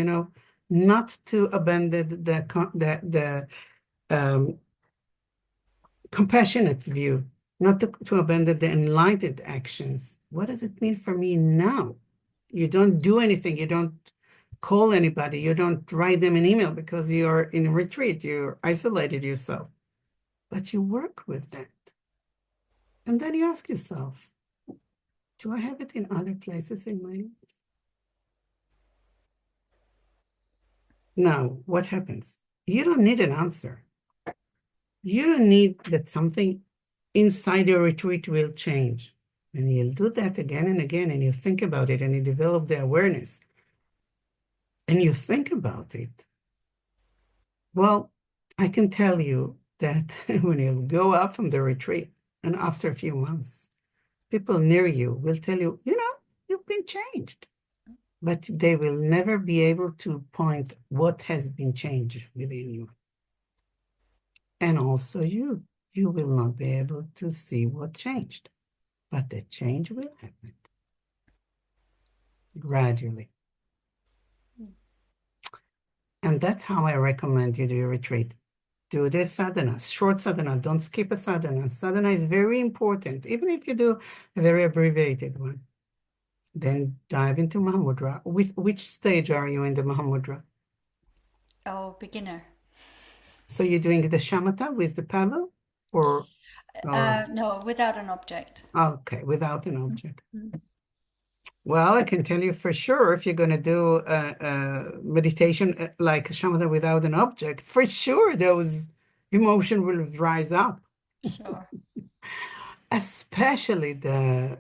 Speaker 1: not to abandon the compassionate view, not to abandon the enlightened actions. What does it mean for me now? You don't do anything. You don't call anybody. You don't write them an email because you're in a retreat. You're isolated yourself. But you work with that. And then you ask yourself, do I have it in other places in my life? Now, what happens? You don't need an answer. You don't need that something inside your retreat will change. And you'll do that again and again, and you think about it, and you develop the awareness, and you think about it. Well, I can tell you that when you go out from the retreat, and after a few months, people near you will tell you, you've been changed. But they will never be able to point what has been changed within you. And also you will not be able to see what changed. But the change will happen gradually. And that's how I recommend you do your retreat. Do the sadhana, short sadhana. Don't skip a sadhana. Sadhana is very important, even if you do a very abbreviated one. Then dive into Mahamudra. Which stage are you in the Mahamudra?
Speaker 3: Oh, beginner.
Speaker 1: So you're doing the shamatha with the paddle, or
Speaker 3: No, without an object.
Speaker 1: okay, without an object.
Speaker 3: Mm.
Speaker 1: Well, I can tell you for sure, if you're going to do a meditation like shamatha without an object, for sure those emotion will rise up,
Speaker 3: Sure.
Speaker 1: especially the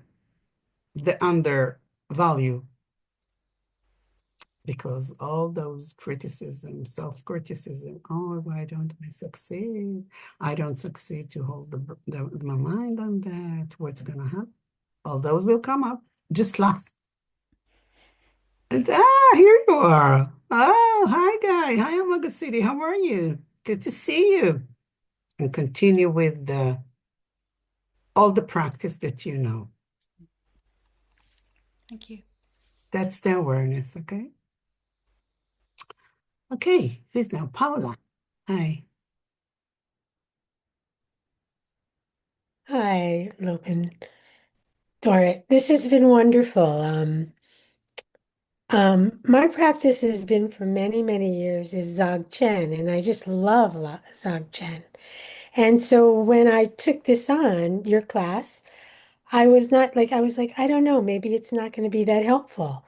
Speaker 1: undervalue, because all those criticism, self-criticism, oh, why don't I succeed? I don't succeed to hold my mind on that. What's going to happen? All those will come up. Just laugh. And here you are. Oh, hi, Guy. Hi, Amaga City. How are you? Good to see you. And continue with all the practice that you know.
Speaker 3: Thank you.
Speaker 1: That's the awareness, okay? Okay, who's now? Paula. Hi.
Speaker 4: Hi, Logan. Dorit, this has been wonderful. My practice has been for many, many years is Dzogchen, and I just love Dzogchen. And so when I took this on, your class, I was like, I don't know, maybe it's not going to be that helpful.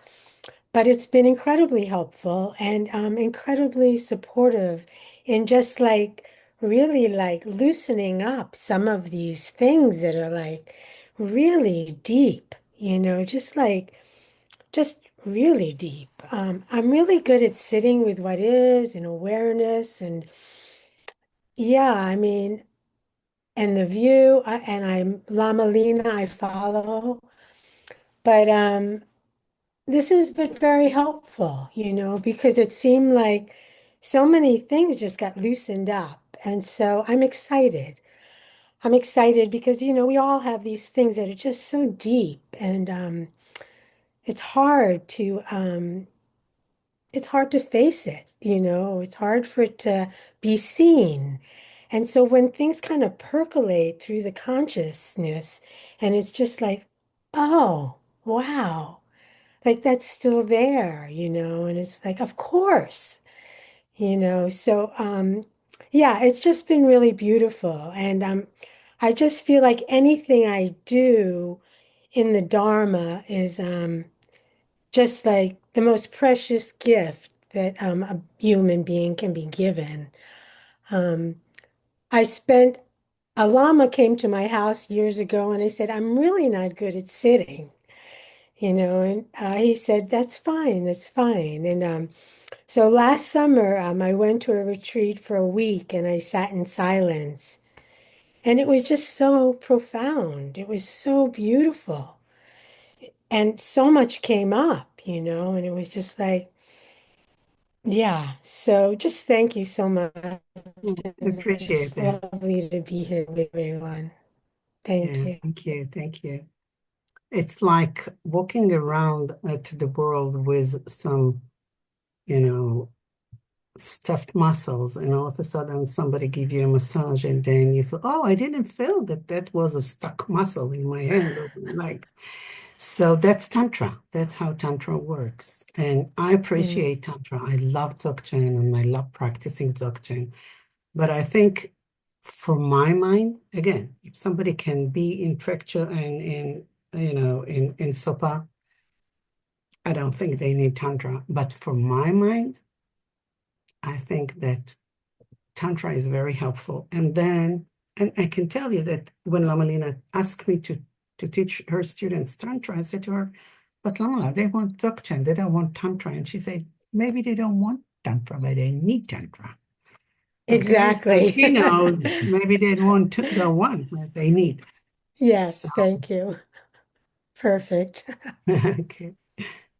Speaker 4: But it's been incredibly helpful and incredibly supportive in just like really like loosening up some of these things that are like really deep, just really deep. I'm really good at sitting with what is and awareness and yeah, I mean, and the view, and I'm Lama Lina, I follow, but this has been very helpful, because it seemed like so many things just got loosened up. And so I'm excited. I'm excited because, we all have these things that are just so deep. And it's hard to face it, you know, it's hard for it to be seen. And so when things kind of percolate through the consciousness, and it's just like, oh, wow, like that's still there, you know, and it's like, of course, you know. So yeah, it's just been really beautiful. And I just feel like anything I do in the Dharma is just like the most precious gift that a human being can be given. Um, I spent, a Lama came to my house years ago and I said, I'm really not good at sitting, you know, and he said, that's fine, that's fine. And so last summer, I went to a retreat for a week and I sat in silence. And it was just so profound. It was so beautiful. And so much came up, you know, and it was just like, yeah, so just thank you so much.
Speaker 1: I
Speaker 4: And
Speaker 1: appreciate
Speaker 4: it's
Speaker 1: that.
Speaker 4: lovely to be here with everyone. Thank
Speaker 1: Yeah,
Speaker 4: you.
Speaker 1: thank you. Thank you. It's like walking around to the world with some, you know, stuffed muscles, and all of a sudden somebody give you a massage, and then you feel, oh, I didn't feel that that was a stuck muscle in my hand or my leg. So that's Tantra. That's how Tantra works. And I
Speaker 4: Mm.
Speaker 1: appreciate Tantra. I love Dzogchen and I love practicing Dzogchen. But I think for my mind, again, if somebody can be in Trekchö and in Sopa, I don't think they need Tantra. But for my mind, I think that Tantra is very helpful. And I can tell you that when Lamalina asked me to teach her students Tantra, I said to her, but Lamala, they want Dzogchen, they don't want Tantra. And she said, maybe they don't want Tantra, but they need Tantra. Okay, so
Speaker 4: Exactly.
Speaker 1: she knows maybe they don't want, but they need. So,
Speaker 4: Yes, thank you. Perfect.
Speaker 1: okay,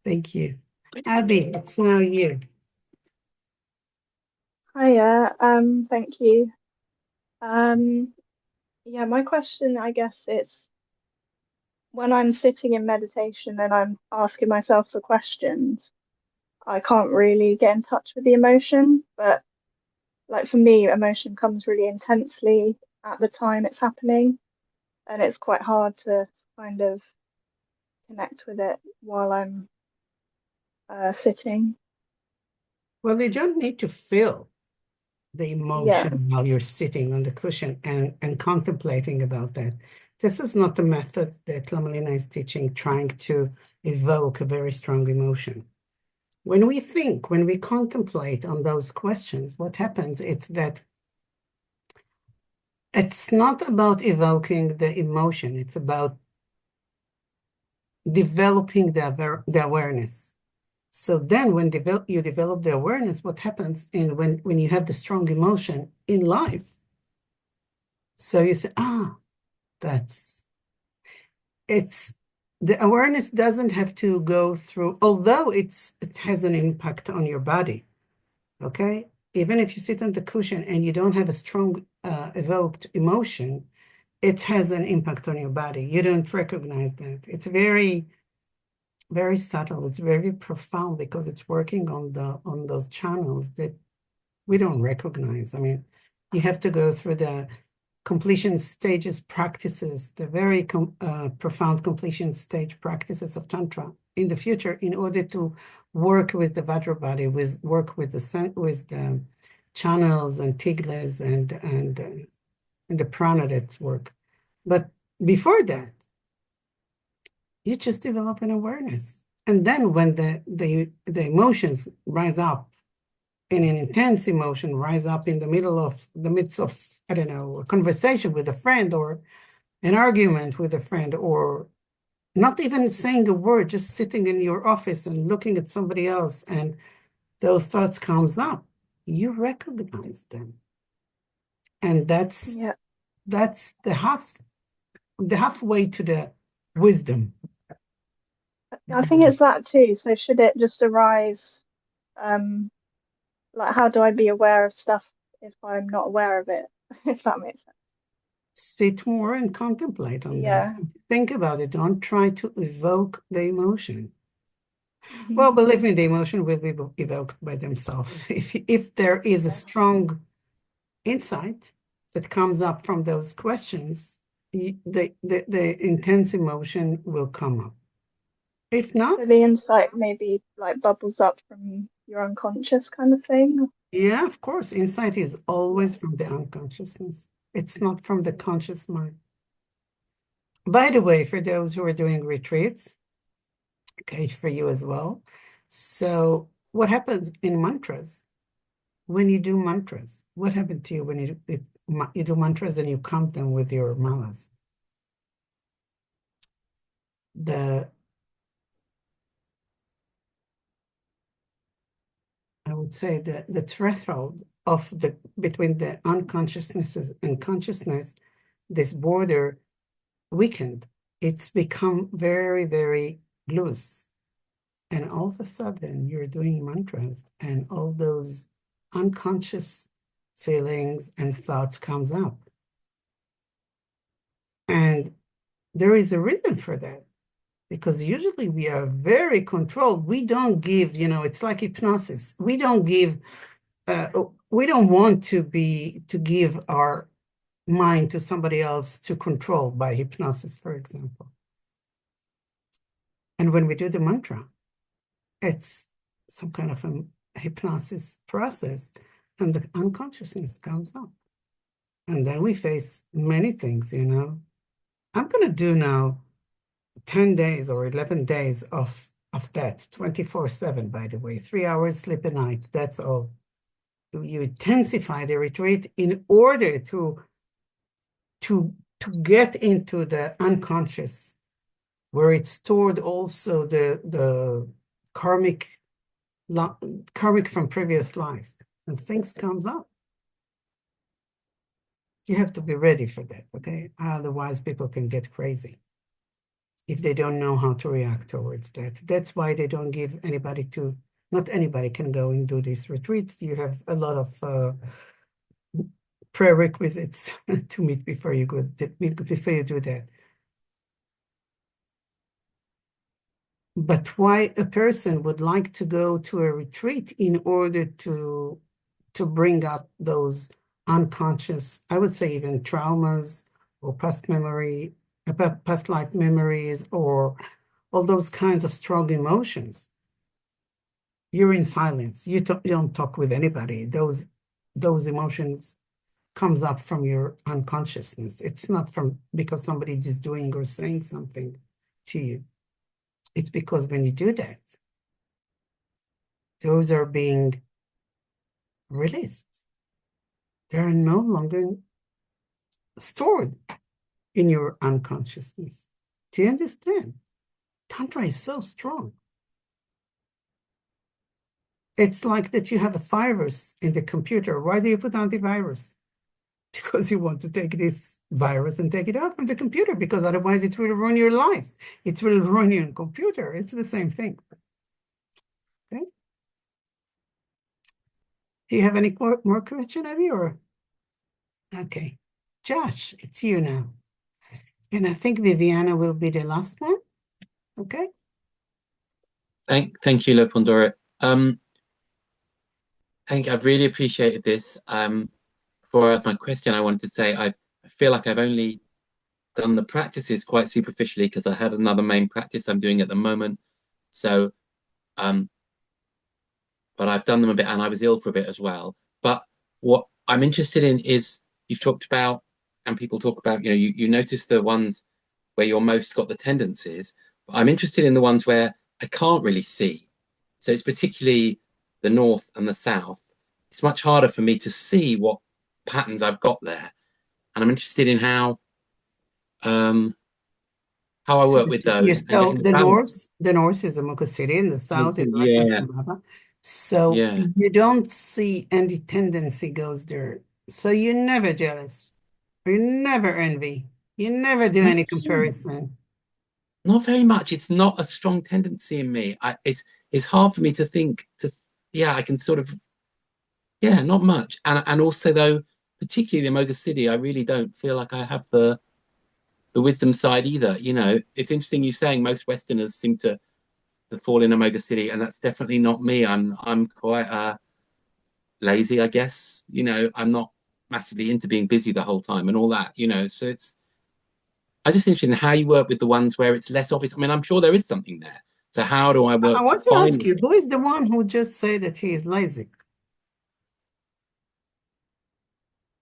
Speaker 1: thank you. Abby, it's now you.
Speaker 5: Hiya, thank you. Um, yeah, my question, I guess, is when I'm sitting in meditation and I'm asking myself the questions, I can't really get in touch with the emotion, but like for me, emotion comes really intensely at the time it's happening, and it's quite hard to kind of connect with it while I'm sitting.
Speaker 1: Well, you don't need to feel the
Speaker 5: Yeah,
Speaker 1: emotion while you're sitting on the cushion and contemplating about that. This is not the method that Lamalina is teaching, trying to evoke a very strong emotion. When we think, when we contemplate on those questions, what happens? It's that it's not about evoking the emotion, it's about developing the awareness. So then when you develop the awareness, what happens in when you have the strong emotion in life? So you say, that's it's the awareness doesn't have to go through, although it has an impact on your body. Okay, even if you sit on the cushion and you don't have a strong evoked emotion, it has an impact on your body. You don't recognize that. It's very, very subtle. It's very profound because it's working on those channels that we don't recognize. I mean, you have to go through the completion stages practices, the very profound completion stage practices of Tantra in the future in order to work with the Vajra body, work with the channels and tiglas and the prana that's work. But before that, you just develop an awareness. And then when the emotions rise up, and an intense emotion rise up in the midst of, I don't know, a conversation with a friend or an argument with a friend, or not even saying a word, just sitting in your office and looking at somebody else, and those thoughts comes up, you recognize them. And
Speaker 5: yeah.
Speaker 1: that's the halfway to the wisdom.
Speaker 5: I think it's that too. So should it just arise? Like, how do I be aware of stuff if I'm not aware of it? If that makes sense.
Speaker 1: Sit more and contemplate on that.
Speaker 5: Yeah,
Speaker 1: Think about it. Don't try to evoke the emotion. Well, believe me, the emotion will be evoked by themselves. If there is a strong insight that comes up from those questions, the intense emotion will come up. If not,
Speaker 5: So the insight maybe like bubbles up from your unconscious kind of thing.
Speaker 1: yeah, of course, insight is always
Speaker 5: Yeah.
Speaker 1: from the unconsciousness. It's not from the conscious mind. By the way, for those who are doing retreats, okay, for you as well. So what happens in mantras? When you do mantras, what happened to you when you do mantras and you count them with your malas? The I would say the threshold of the between the unconsciousness and consciousness, this border weakened. It's become very, very loose. And all of a sudden you're doing mantras and all those unconscious feelings and thoughts comes up. And there is a reason for that. Because usually we are very controlled. We don't give, it's like hypnosis. We don't give, we don't want to give our mind to somebody else to control by hypnosis, for example. And when we do the mantra, it's some kind of a hypnosis process, and the unconsciousness comes up. And then we face many things, I'm going to do now 10 days or 11 days of that 24/7, by the way, 3 hours sleep a night. That's all. You intensify the retreat in order to get into the unconscious, where it's stored also the karmic from previous life, and things comes up. You have to be ready for that, okay? Otherwise, people can get crazy if they don't know how to react towards that. That's why they don't give anybody not anybody can go and do these retreats. You have a lot of prerequisites to meet before you do that. But why a person would like to go to a retreat in order to bring up those unconscious, I would say even traumas or past life memories, or all those kinds of strong emotions. You're in silence. You don't talk with anybody. Those emotions comes up from your unconsciousness. It's not from because somebody is doing or saying something to you. It's because when you do that, those are being released. They're no longer stored in your unconsciousness. Do you understand? Tantra is so strong. It's like that you have a virus in the computer. Why do you put antivirus? Because you want to take this virus and take it out from the computer, because otherwise it will ruin your life. It will ruin your computer. It's the same thing. Okay. Do you have any more question, Abby, or? Okay. Josh, it's you now. And I think Viviana will be the last one. Okay.
Speaker 6: Thank you, Pandora. I've really appreciated this. For my question, I wanted to say I feel like I've only done the practices quite superficially because I had another main practice I'm doing at the moment. So, but I've done them a bit, and I was ill for a bit as well. But what I'm interested in is you've talked about, and people talk about, you notice the ones where you're most got the tendencies. But I'm interested in the ones where I can't really see. So it's particularly the north and the south. It's much harder for me to see what patterns I've got there, and I'm interested in how I
Speaker 1: So
Speaker 6: work with those and
Speaker 1: so
Speaker 6: getting the balance.
Speaker 1: the north is Amuka City, and the south is Raka
Speaker 6: Yeah,
Speaker 1: Samava. So
Speaker 6: yeah.
Speaker 1: you don't see any tendency goes there. So you're never jealous. You never envy. You never do any comparison.
Speaker 6: Not very much. It's not a strong tendency in me. It's hard for me to think yeah, I can sort of, yeah, not much. And also though, particularly in Moga City, I really don't feel like I have the wisdom side either. It's interesting you saying most Westerners seem to the fall in Omega City, and that's definitely not me. I'm quite lazy, I guess. You know, I'm not massively into being busy the whole time and all that. You know, so it's I just interested in how you work with the ones where it's less obvious. I mean, I'm sure there is something there. So how do I
Speaker 1: I
Speaker 6: work to
Speaker 1: want to ask
Speaker 6: find?
Speaker 1: you, who is the one who just said that he is lazy?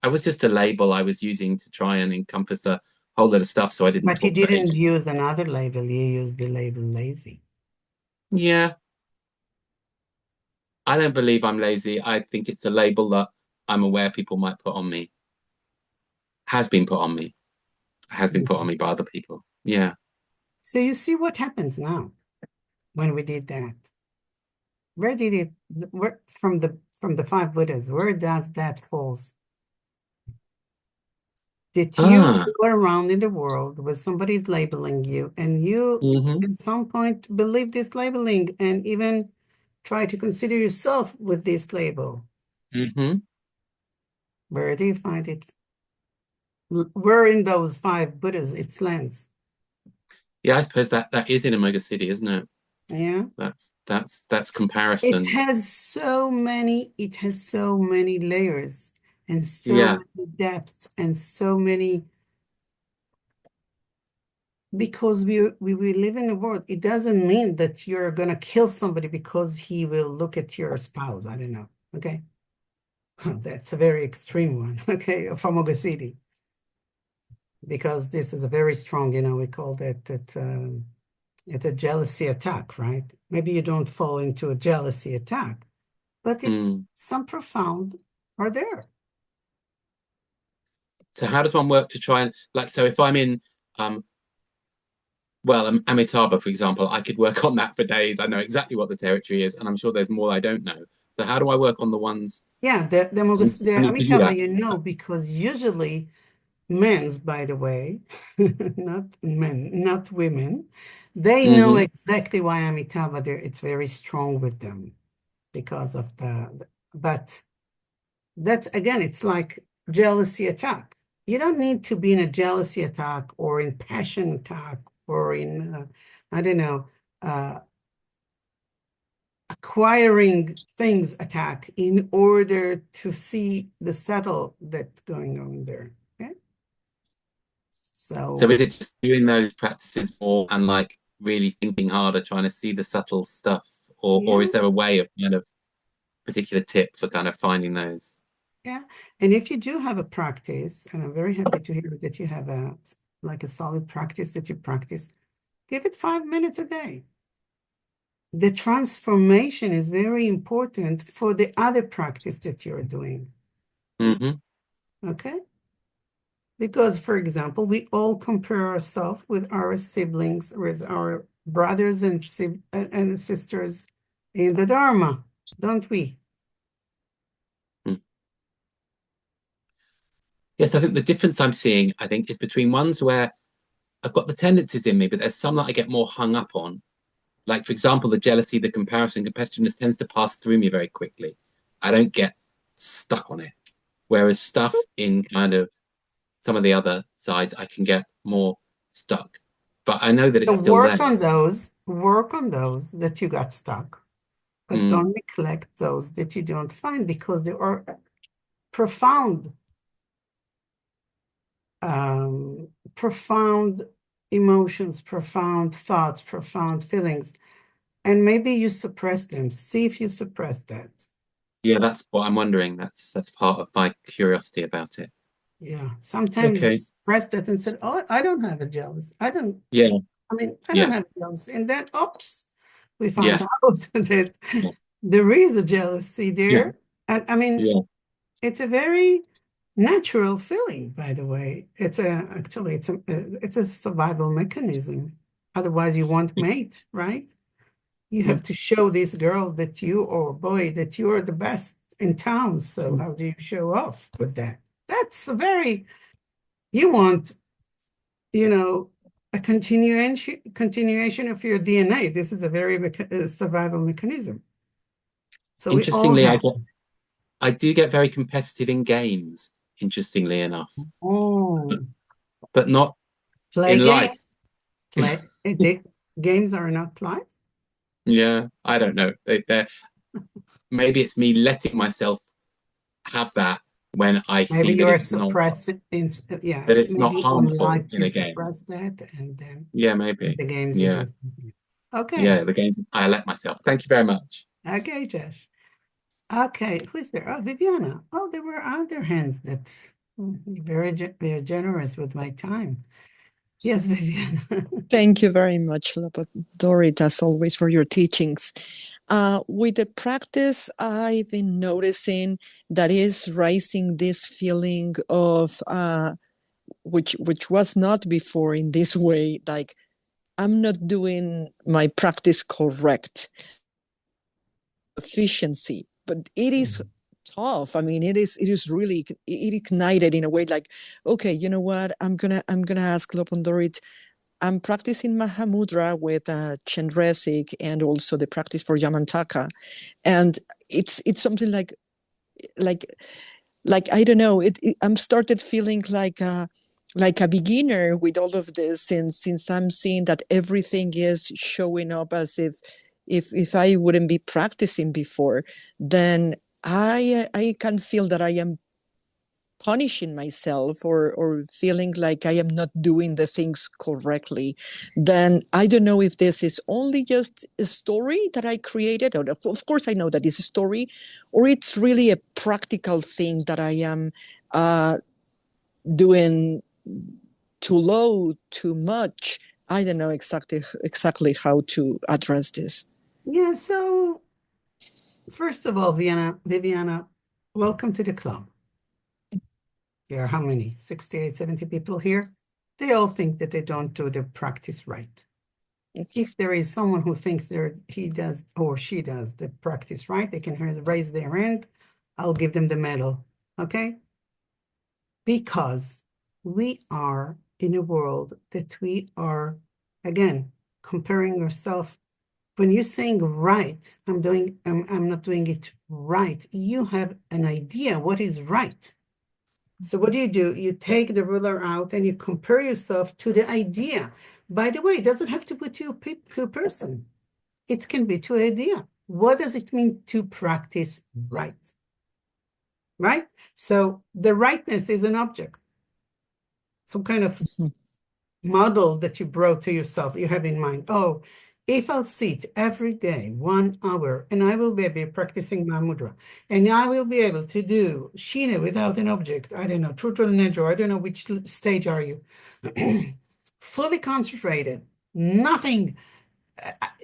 Speaker 6: I was just a label I was using to try and encompass a whole lot of stuff, so I didn't
Speaker 1: But you
Speaker 6: talk for
Speaker 1: didn't
Speaker 6: ages.
Speaker 1: use another label, you used the label lazy.
Speaker 6: Yeah, I don't believe I'm lazy. I think it's a label that I'm aware people might put on me. Has been put on me. Has been put on me by other people. Yeah.
Speaker 1: So you see what happens now when we did that. Where did it, where, from the five Buddhas, where does that falls? Did you
Speaker 6: Ah.
Speaker 1: go around in the world where somebody's labeling you and you
Speaker 6: Mm-hmm.
Speaker 1: at some point believe this labeling and even try to consider yourself with this label?
Speaker 6: Mm-hmm.
Speaker 1: Where do you find it? Where in those five Buddhas its lands?
Speaker 6: Yeah, I suppose that is in Omega City, isn't it?
Speaker 1: Yeah.
Speaker 6: That's comparison.
Speaker 1: It has so many layers and so
Speaker 6: Yeah.
Speaker 1: many depths and so many, because we live in a world. It doesn't mean that you're gonna kill somebody because he will look at your spouse. I don't know. Okay. That's a very extreme one. Okay, from Oga City. Because this is a very strong, we call that it's a jealousy attack, right? Maybe you don't fall into a jealousy attack, but
Speaker 6: Mm.
Speaker 1: some profound are there.
Speaker 6: So how does one work to try and like so if I'm in Amitabha, for example, I could work on that for days. I know exactly what the territory is, and I'm sure there's more I don't know. So how do I work on the ones
Speaker 1: Yeah, the
Speaker 6: I need to do
Speaker 1: Amitabha,
Speaker 6: that?
Speaker 1: because usually men's, by the way, not men, not women, they know
Speaker 6: Mm-hmm.
Speaker 1: exactly why Amitabha there. It's very strong with them because of but that's again, it's like jealousy attack. You don't need to be in a jealousy attack or in passion attack or in, I don't know, acquiring things attack in order to see the subtle that's going on there. Okay.
Speaker 6: So
Speaker 1: So
Speaker 6: is it just doing those practices more and like really thinking harder, trying to see the subtle stuff, or
Speaker 1: yeah,
Speaker 6: is there a way of kind of particular tip for kind of finding those?
Speaker 1: yeah. And if you do have a practice, and I'm very happy to hear that you have a solid practice that you practice, give it 5 minutes a day. The transformation is very important for the other practice that you're doing.
Speaker 6: Mm-hmm.
Speaker 1: Okay. Because, for example, we all compare ourselves with our siblings, with our brothers and sisters in the Dharma, don't we?
Speaker 6: Mm. Yes, I think the difference I'm seeing, I think, is between ones where I've got the tendencies in me, but there's some that I get more hung up on. Like, for example, the jealousy, the comparison, competitiveness tends to pass through me very quickly. I don't get stuck on it. Whereas stuff in kind of some of the other sides, I can get more stuck. But I know that
Speaker 1: So
Speaker 6: it's still there.
Speaker 1: work on those that you got stuck, but
Speaker 6: Mm,
Speaker 1: don't neglect those that you don't find because they are profound, profound emotions, profound thoughts, profound feelings. And maybe you suppress them. See if you suppress that.
Speaker 6: yeah, that's what I'm wondering. That's part of my curiosity about it.
Speaker 1: Yeah. Sometimes you
Speaker 6: Okay.
Speaker 1: suppress that and said, "Oh, I don't have a jealous.
Speaker 6: Yeah,
Speaker 1: I don't
Speaker 6: yeah,
Speaker 1: have jealous." And then, oops, we find
Speaker 6: yeah,
Speaker 1: out that
Speaker 6: yeah,
Speaker 1: there is a jealousy
Speaker 6: yeah,
Speaker 1: there. And I mean,
Speaker 6: yeah.
Speaker 1: it's a very natural feeling, by the way. It's a survival mechanism. Otherwise, you won't mate, right? You
Speaker 6: Mm,
Speaker 1: have to show this girl that you or boy that you are the best in town. So
Speaker 6: mm.
Speaker 1: how do you show off with that? That's a very you want, you know, a continuation of your DNA. This is a very survival mechanism. So we all
Speaker 6: Interestingly,
Speaker 1: have.
Speaker 6: I do get very competitive in games, interestingly enough,
Speaker 1: Oh,
Speaker 6: but not
Speaker 1: play
Speaker 6: in
Speaker 1: game,
Speaker 6: life.
Speaker 1: play. Games are not life.
Speaker 6: Yeah, I don't know. Maybe it's me letting myself have that when I
Speaker 1: Maybe
Speaker 6: see
Speaker 1: you
Speaker 6: that
Speaker 1: are
Speaker 6: it's not
Speaker 1: suppressed yeah,
Speaker 6: that it's not
Speaker 1: maybe in
Speaker 6: harmful
Speaker 1: life
Speaker 6: in
Speaker 1: you
Speaker 6: a game.
Speaker 1: suppress that, and then
Speaker 6: Yeah,
Speaker 1: in
Speaker 6: maybe.
Speaker 1: the games you do
Speaker 6: Yeah,
Speaker 1: something else. Okay.
Speaker 6: yeah. The games I let myself. Thank you very much.
Speaker 1: Okay, Josh. Okay, who's there? Oh, Viviana. Oh, there were other hands that very generous with my time. Yes, Viviana.
Speaker 7: Thank you very much, Dorit, as always, for your teachings. With the practice, I've been noticing that is rising this feeling of which was not before in this way, like I'm not doing my practice correct, efficiency, but it is tough. I mean, it is really it ignited in a way like, okay, you know what? I'm gonna ask Lopondorit. I'm practicing Mahamudra with Chenrezig and also the practice for Yamantaka, and it's something like like I don't know. I'm started feeling like a beginner with all of this, since I'm seeing that everything is showing up as if I wouldn't be practicing before, then I can feel that I am punishing myself or feeling like I am not doing the things correctly. Then I don't know if this is only just a story that I created, or of course I know that it's a story, or it's really a practical thing that I am doing too low, too much. I don't know exactly how to address this.
Speaker 1: Yeah, so first of all, Viviana, welcome to the club. There are how many? 68, 70 people here. They all think that they don't do the practice right. If there is someone who thinks he does or she does the practice right, they can raise their hand. I'll give them the medal, okay? Because we are in a world that we are, again, comparing yourself. When you're saying right, I'm not doing it right. You have an idea what is right. So what do? You take the ruler out and you compare yourself to the idea. By the way, it doesn't have to be to a person. It can be to an idea. What does it mean to practice right? Right? So the rightness is an object, some kind of model that you brought to yourself, you have in mind. Oh, if I'll sit every day 1 hour and I will be practicing Mahamudra, and I will be able to do Shina without an object, I don't know, Trutal Nedro, I don't know which stage are you, fully concentrated, nothing.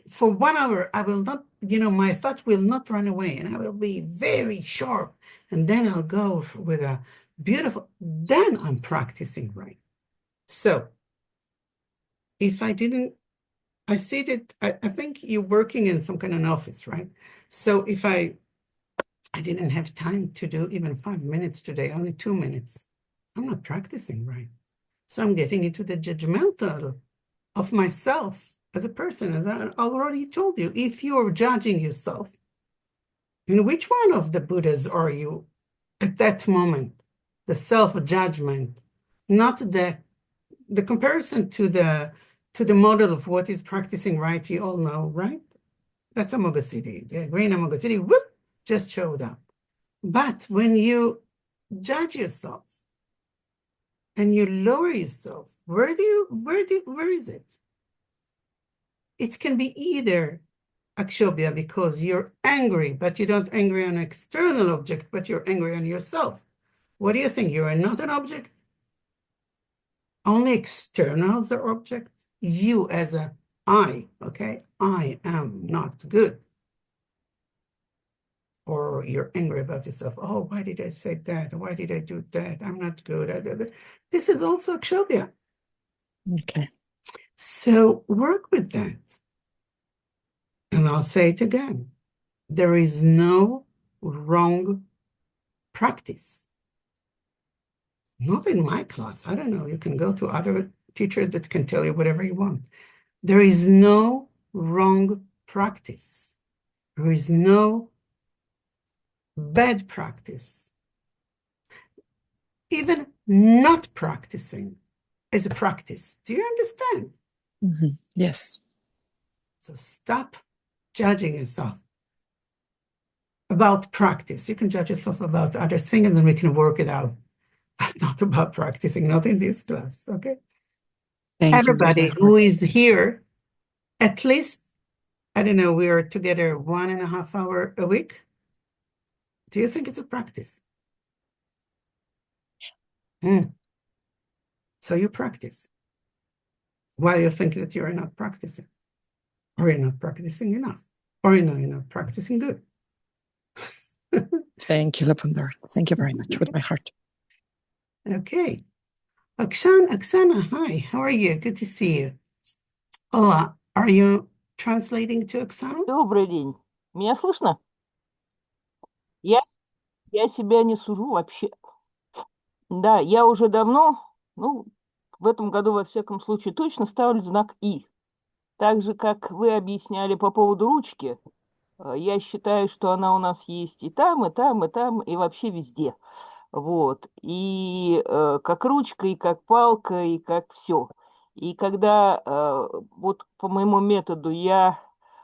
Speaker 1: For 1 hour, I will not, my thought will not run away and I will be very sharp. And then I'll go with a beautiful, then I'm practicing right. So if I didn't, I see that I think you're working in some kind of an office, right? So if I didn't have time to do even 5 minutes today, only 2 minutes, I'm not practicing right. So I'm getting into the judgmental of myself as a person, as I already told you. If you're judging yourself, in which one of the Buddhas are you at that moment? The self-judgment, not the comparison to the model of what is practicing right, you all know, right? That's Amoghasiddhi. The green Amoghasiddhi, whoop, just showed up. But when you judge yourself and you lower yourself, where is it? It can be either akshobhya because you're angry, but you don't angry on an external object, but you're angry on yourself. What do you think? You are not an object? Only externals are objects. You as a I, okay? I am not good. Or you're angry about yourself. Oh, why did I say that? Why did I do that? I'm not good. This is also akshobhya.
Speaker 7: Okay.
Speaker 1: So work with that. And I'll say it again. There is no wrong practice. Not in my class. I don't know. You can go to other teachers that can tell you whatever you want. There is no wrong practice. There is no bad practice. Even not practicing is a practice. Do you understand?
Speaker 7: Yes.
Speaker 1: So stop judging yourself about practice. You can judge yourself about other things and then we can work it out. But not about practicing, not in this class, okay?
Speaker 7: Thank you.
Speaker 1: Everybody who is here, at least, I don't know, we are together 1.5 hours a week. Do you think it's a practice? So you practice. Why you think that you are not practicing? Or you're not practicing enough? Or you know you're not practicing good?
Speaker 7: Thank you, Lapondor. Thank you very much with my heart.
Speaker 1: Okay. Oksana, hi, how are you? Good to see you. Hola, are you translating to Oksana?
Speaker 8: Добрый день. Меня слышно? Я, я себя не сужу вообще. Да, я уже давно, ну, в этом году, во всяком случае, точно ставлю знак «и». Так же, как вы объясняли по поводу ручки, я считаю, что она у нас есть и там, и там, и там, и вообще везде. Вот. И как ручка, и как палка, и как все. И когда вот по моему методу я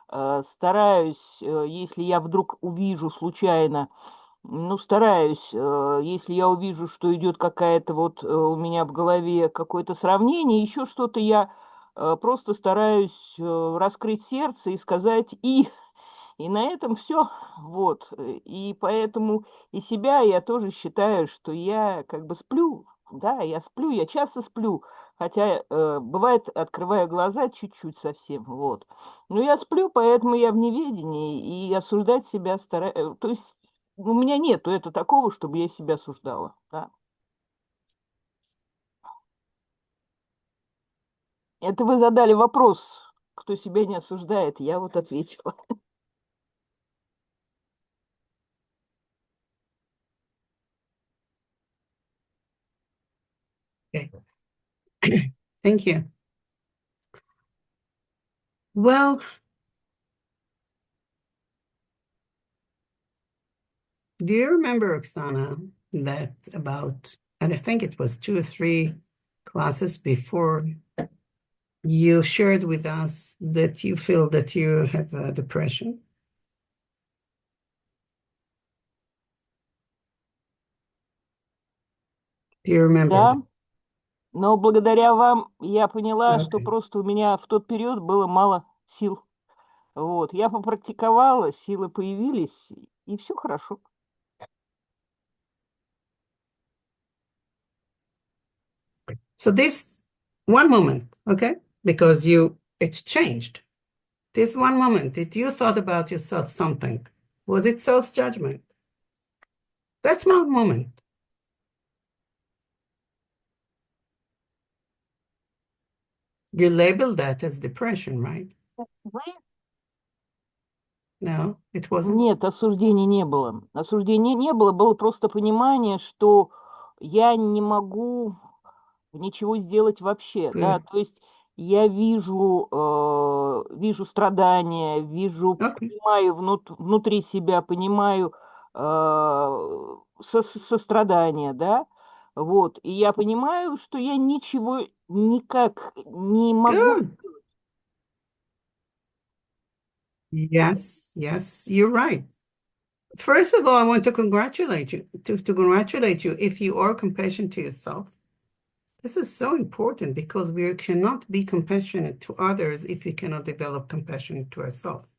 Speaker 8: стараюсь, если я вдруг увижу случайно, ну, стараюсь, если я увижу, что идет какая-то вот у меня в голове какое-то сравнение, еще что-то, я просто стараюсь раскрыть сердце и сказать и на этом все. Вот. И поэтому и себя я тоже считаю, что я как бы сплю. Да, я сплю, я часто сплю. Хотя бывает, открываю глаза чуть-чуть совсем. Вот. Но я сплю, поэтому я в неведении. И осуждать себя стараюсь. То есть у меня нету это такого, чтобы я себя осуждала. Да. Это вы задали вопрос, кто себя не осуждает. Я вот ответила.
Speaker 1: Okay. Thank you. Well, do you remember, Oksana, that about, and I think it was 2 or 3 classes before, you shared with us that you feel that you have a depression? Do you remember
Speaker 8: Да.
Speaker 1: that?
Speaker 8: Но благодаря вам я поняла, что
Speaker 1: Okay.
Speaker 8: просто у меня в тот период было мало сил. Вот. Я попрактиковала, силы появились, и все хорошо.
Speaker 1: So this one moment, okay, because it's changed. This one moment that you thought about yourself something, was it self-judgment? That's one moment. You labeled that as depression, right?
Speaker 8: Вы?
Speaker 1: No, it wasn't.
Speaker 8: Нет, осуждений не было. Осуждений не было, было просто понимание, что я не могу ничего сделать вообще, да,
Speaker 1: Good.
Speaker 8: то есть я вижу страдания, вижу,
Speaker 1: Okay.
Speaker 8: понимаю внутри себя, понимаю сострадание, да, вот, и я понимаю, что я ничего никак не могу.
Speaker 1: Good. Yes, you're right. First of all, I want to congratulate you, to congratulate you if you are compassionate to yourself. This is so important because we cannot be compassionate to others if we cannot develop compassion to ourselves.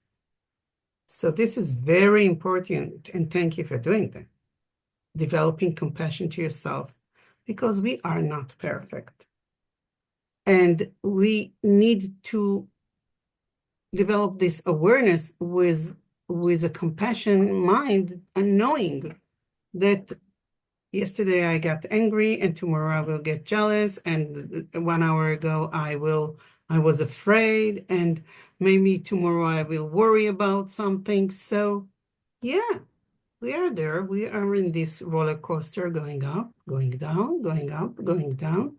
Speaker 1: So this is very important, and thank you for doing that. Developing compassion to yourself, because we are not perfect. And we need to develop this awareness with a compassion mind and knowing that yesterday I got angry and tomorrow I will get jealous, and 1 hour ago I was afraid, and maybe tomorrow I will worry about something. So yeah, we are there. We are in this roller coaster, going up, going down, going up, going down.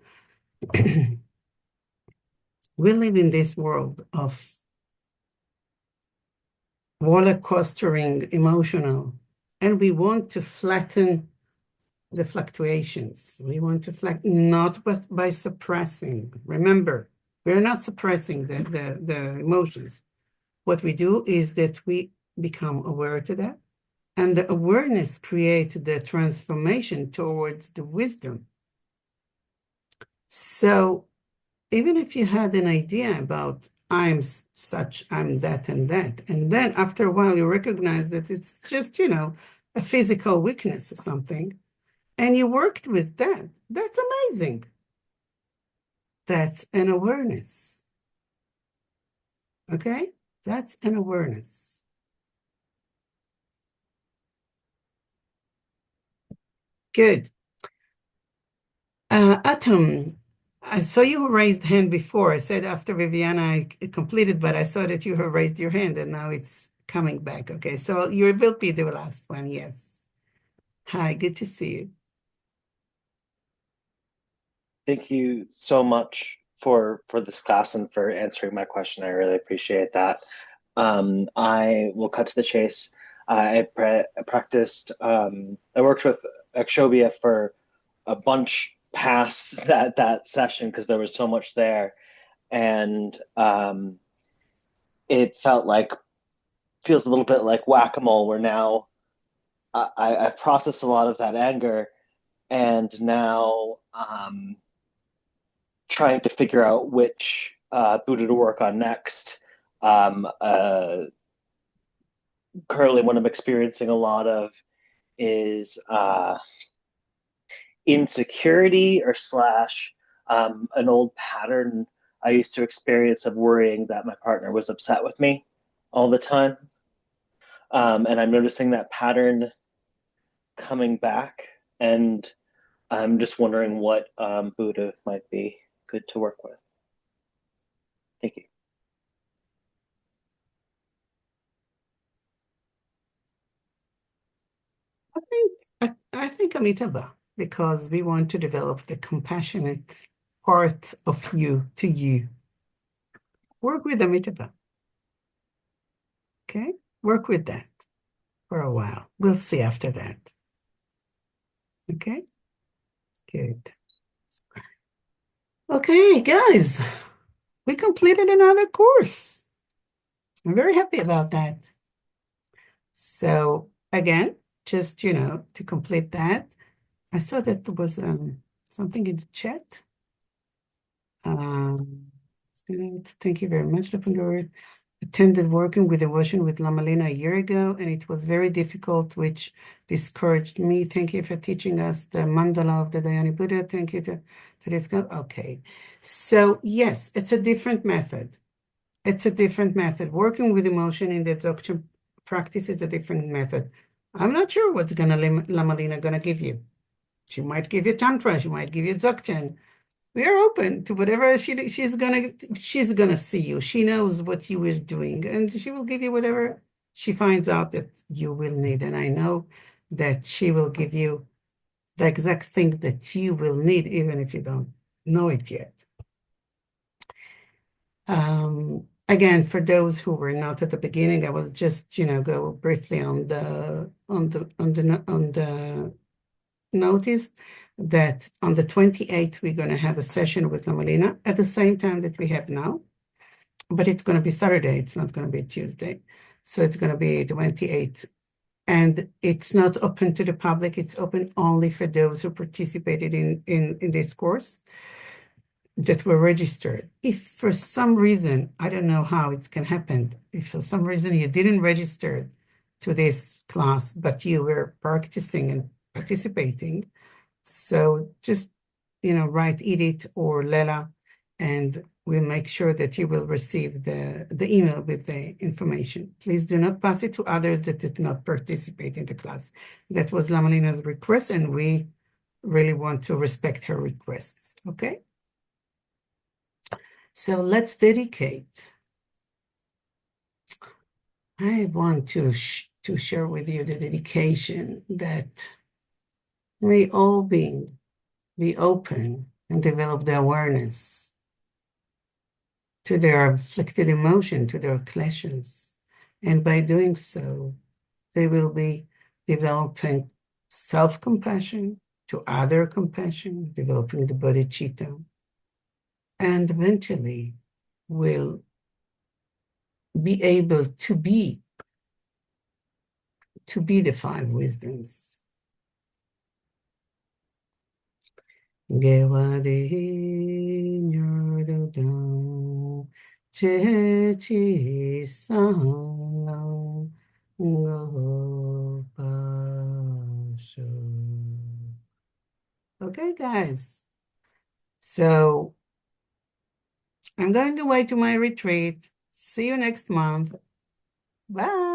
Speaker 1: We live in this world of roller coastering emotional, and we want to flatten the fluctuations. We want to not by suppressing. Remember, we're not suppressing the emotions. what we do is that we become aware to that, and the awareness creates the transformation towards the wisdom. So even if you had an idea about I'm such, I'm that and that, and then after a while you recognize that it's just, a physical weakness or something, and you worked with that, that's amazing. That's an awareness. Okay? That's an awareness. Good. Atom, I saw you raised hand before. I said after Viviana I completed, but I saw that you have raised your hand and now it's coming back. Okay, so you will be the last one. Yes. Hi, good to see you.
Speaker 9: Thank you so much for this class and for answering my question. I really appreciate that. I will cut to the chase. I practiced. I worked with Akshobhya for a bunch past that session because there was so much there, and it feels a little bit like whack-a-mole. Where now I've processed a lot of that anger, and now trying to figure out which Buddha to work on next. Currently, what I'm experiencing a lot of is insecurity or slash an old pattern I used to experience of worrying that my partner was upset with me all the time. And I'm noticing that pattern coming back, and I'm just wondering what Buddha might be good to work with. Thank you.
Speaker 1: I think Amitabha, because we want to develop the compassionate part of you to you. Work with Amitabha. Okay? Work with that for a while. We'll see after that. Okay? Good. Okay, guys, we completed another course. I'm very happy about that. So again, just, to complete that, I saw that there was something in the chat. Thank you very much, Lapandora. Attended working with devotion with Lama Lena a year ago, and it was very difficult, which discouraged me. Thank you for teaching us the mandala of the Dhyani Buddha. Thank you to this guy. Okay. So yes, it's a different method. It's a different method. Working with emotion in the Dzogchen practice is a different method. I'm not sure what's Lama Lena gonna give you. She might give you Tantra, she might give you Dzogchen. We are open to whatever she's gonna see you. She knows what you are doing, and she will give you whatever she finds out that you will need. And I know that she will give you the exact thing that you will need, even if you don't know it yet. Again, for those who were not at the beginning, I will just go briefly on the notice that on the 28th, we're going to have a session with Lama Lena at the same time that we have now, but it's going to be Saturday. It's not going to be Tuesday. So it's going to be 28th. And it's not open to the public. It's open only for those who participated in this course that were registered. If for some reason, I don't know how it can happen, if for some reason you didn't register to this class, but you were practicing and participating, so just, write Edith or Lela, and we'll make sure that you will receive the email with the information. Please do not pass it to others that did not participate in the class. That was Lama Lena's request, and we really want to respect her requests, okay? So let's dedicate. I want to share with you the dedication that may all beings be open and develop the awareness to their afflicted emotion, to their clashes. And by doing so, they will be developing self-compassion, to other compassion, developing the bodhicitta, and eventually will be able to be the five wisdoms. Gewade nyodo chechi salang ngopasho. Okay, guys. So I'm going away to my retreat. See you next month. Bye.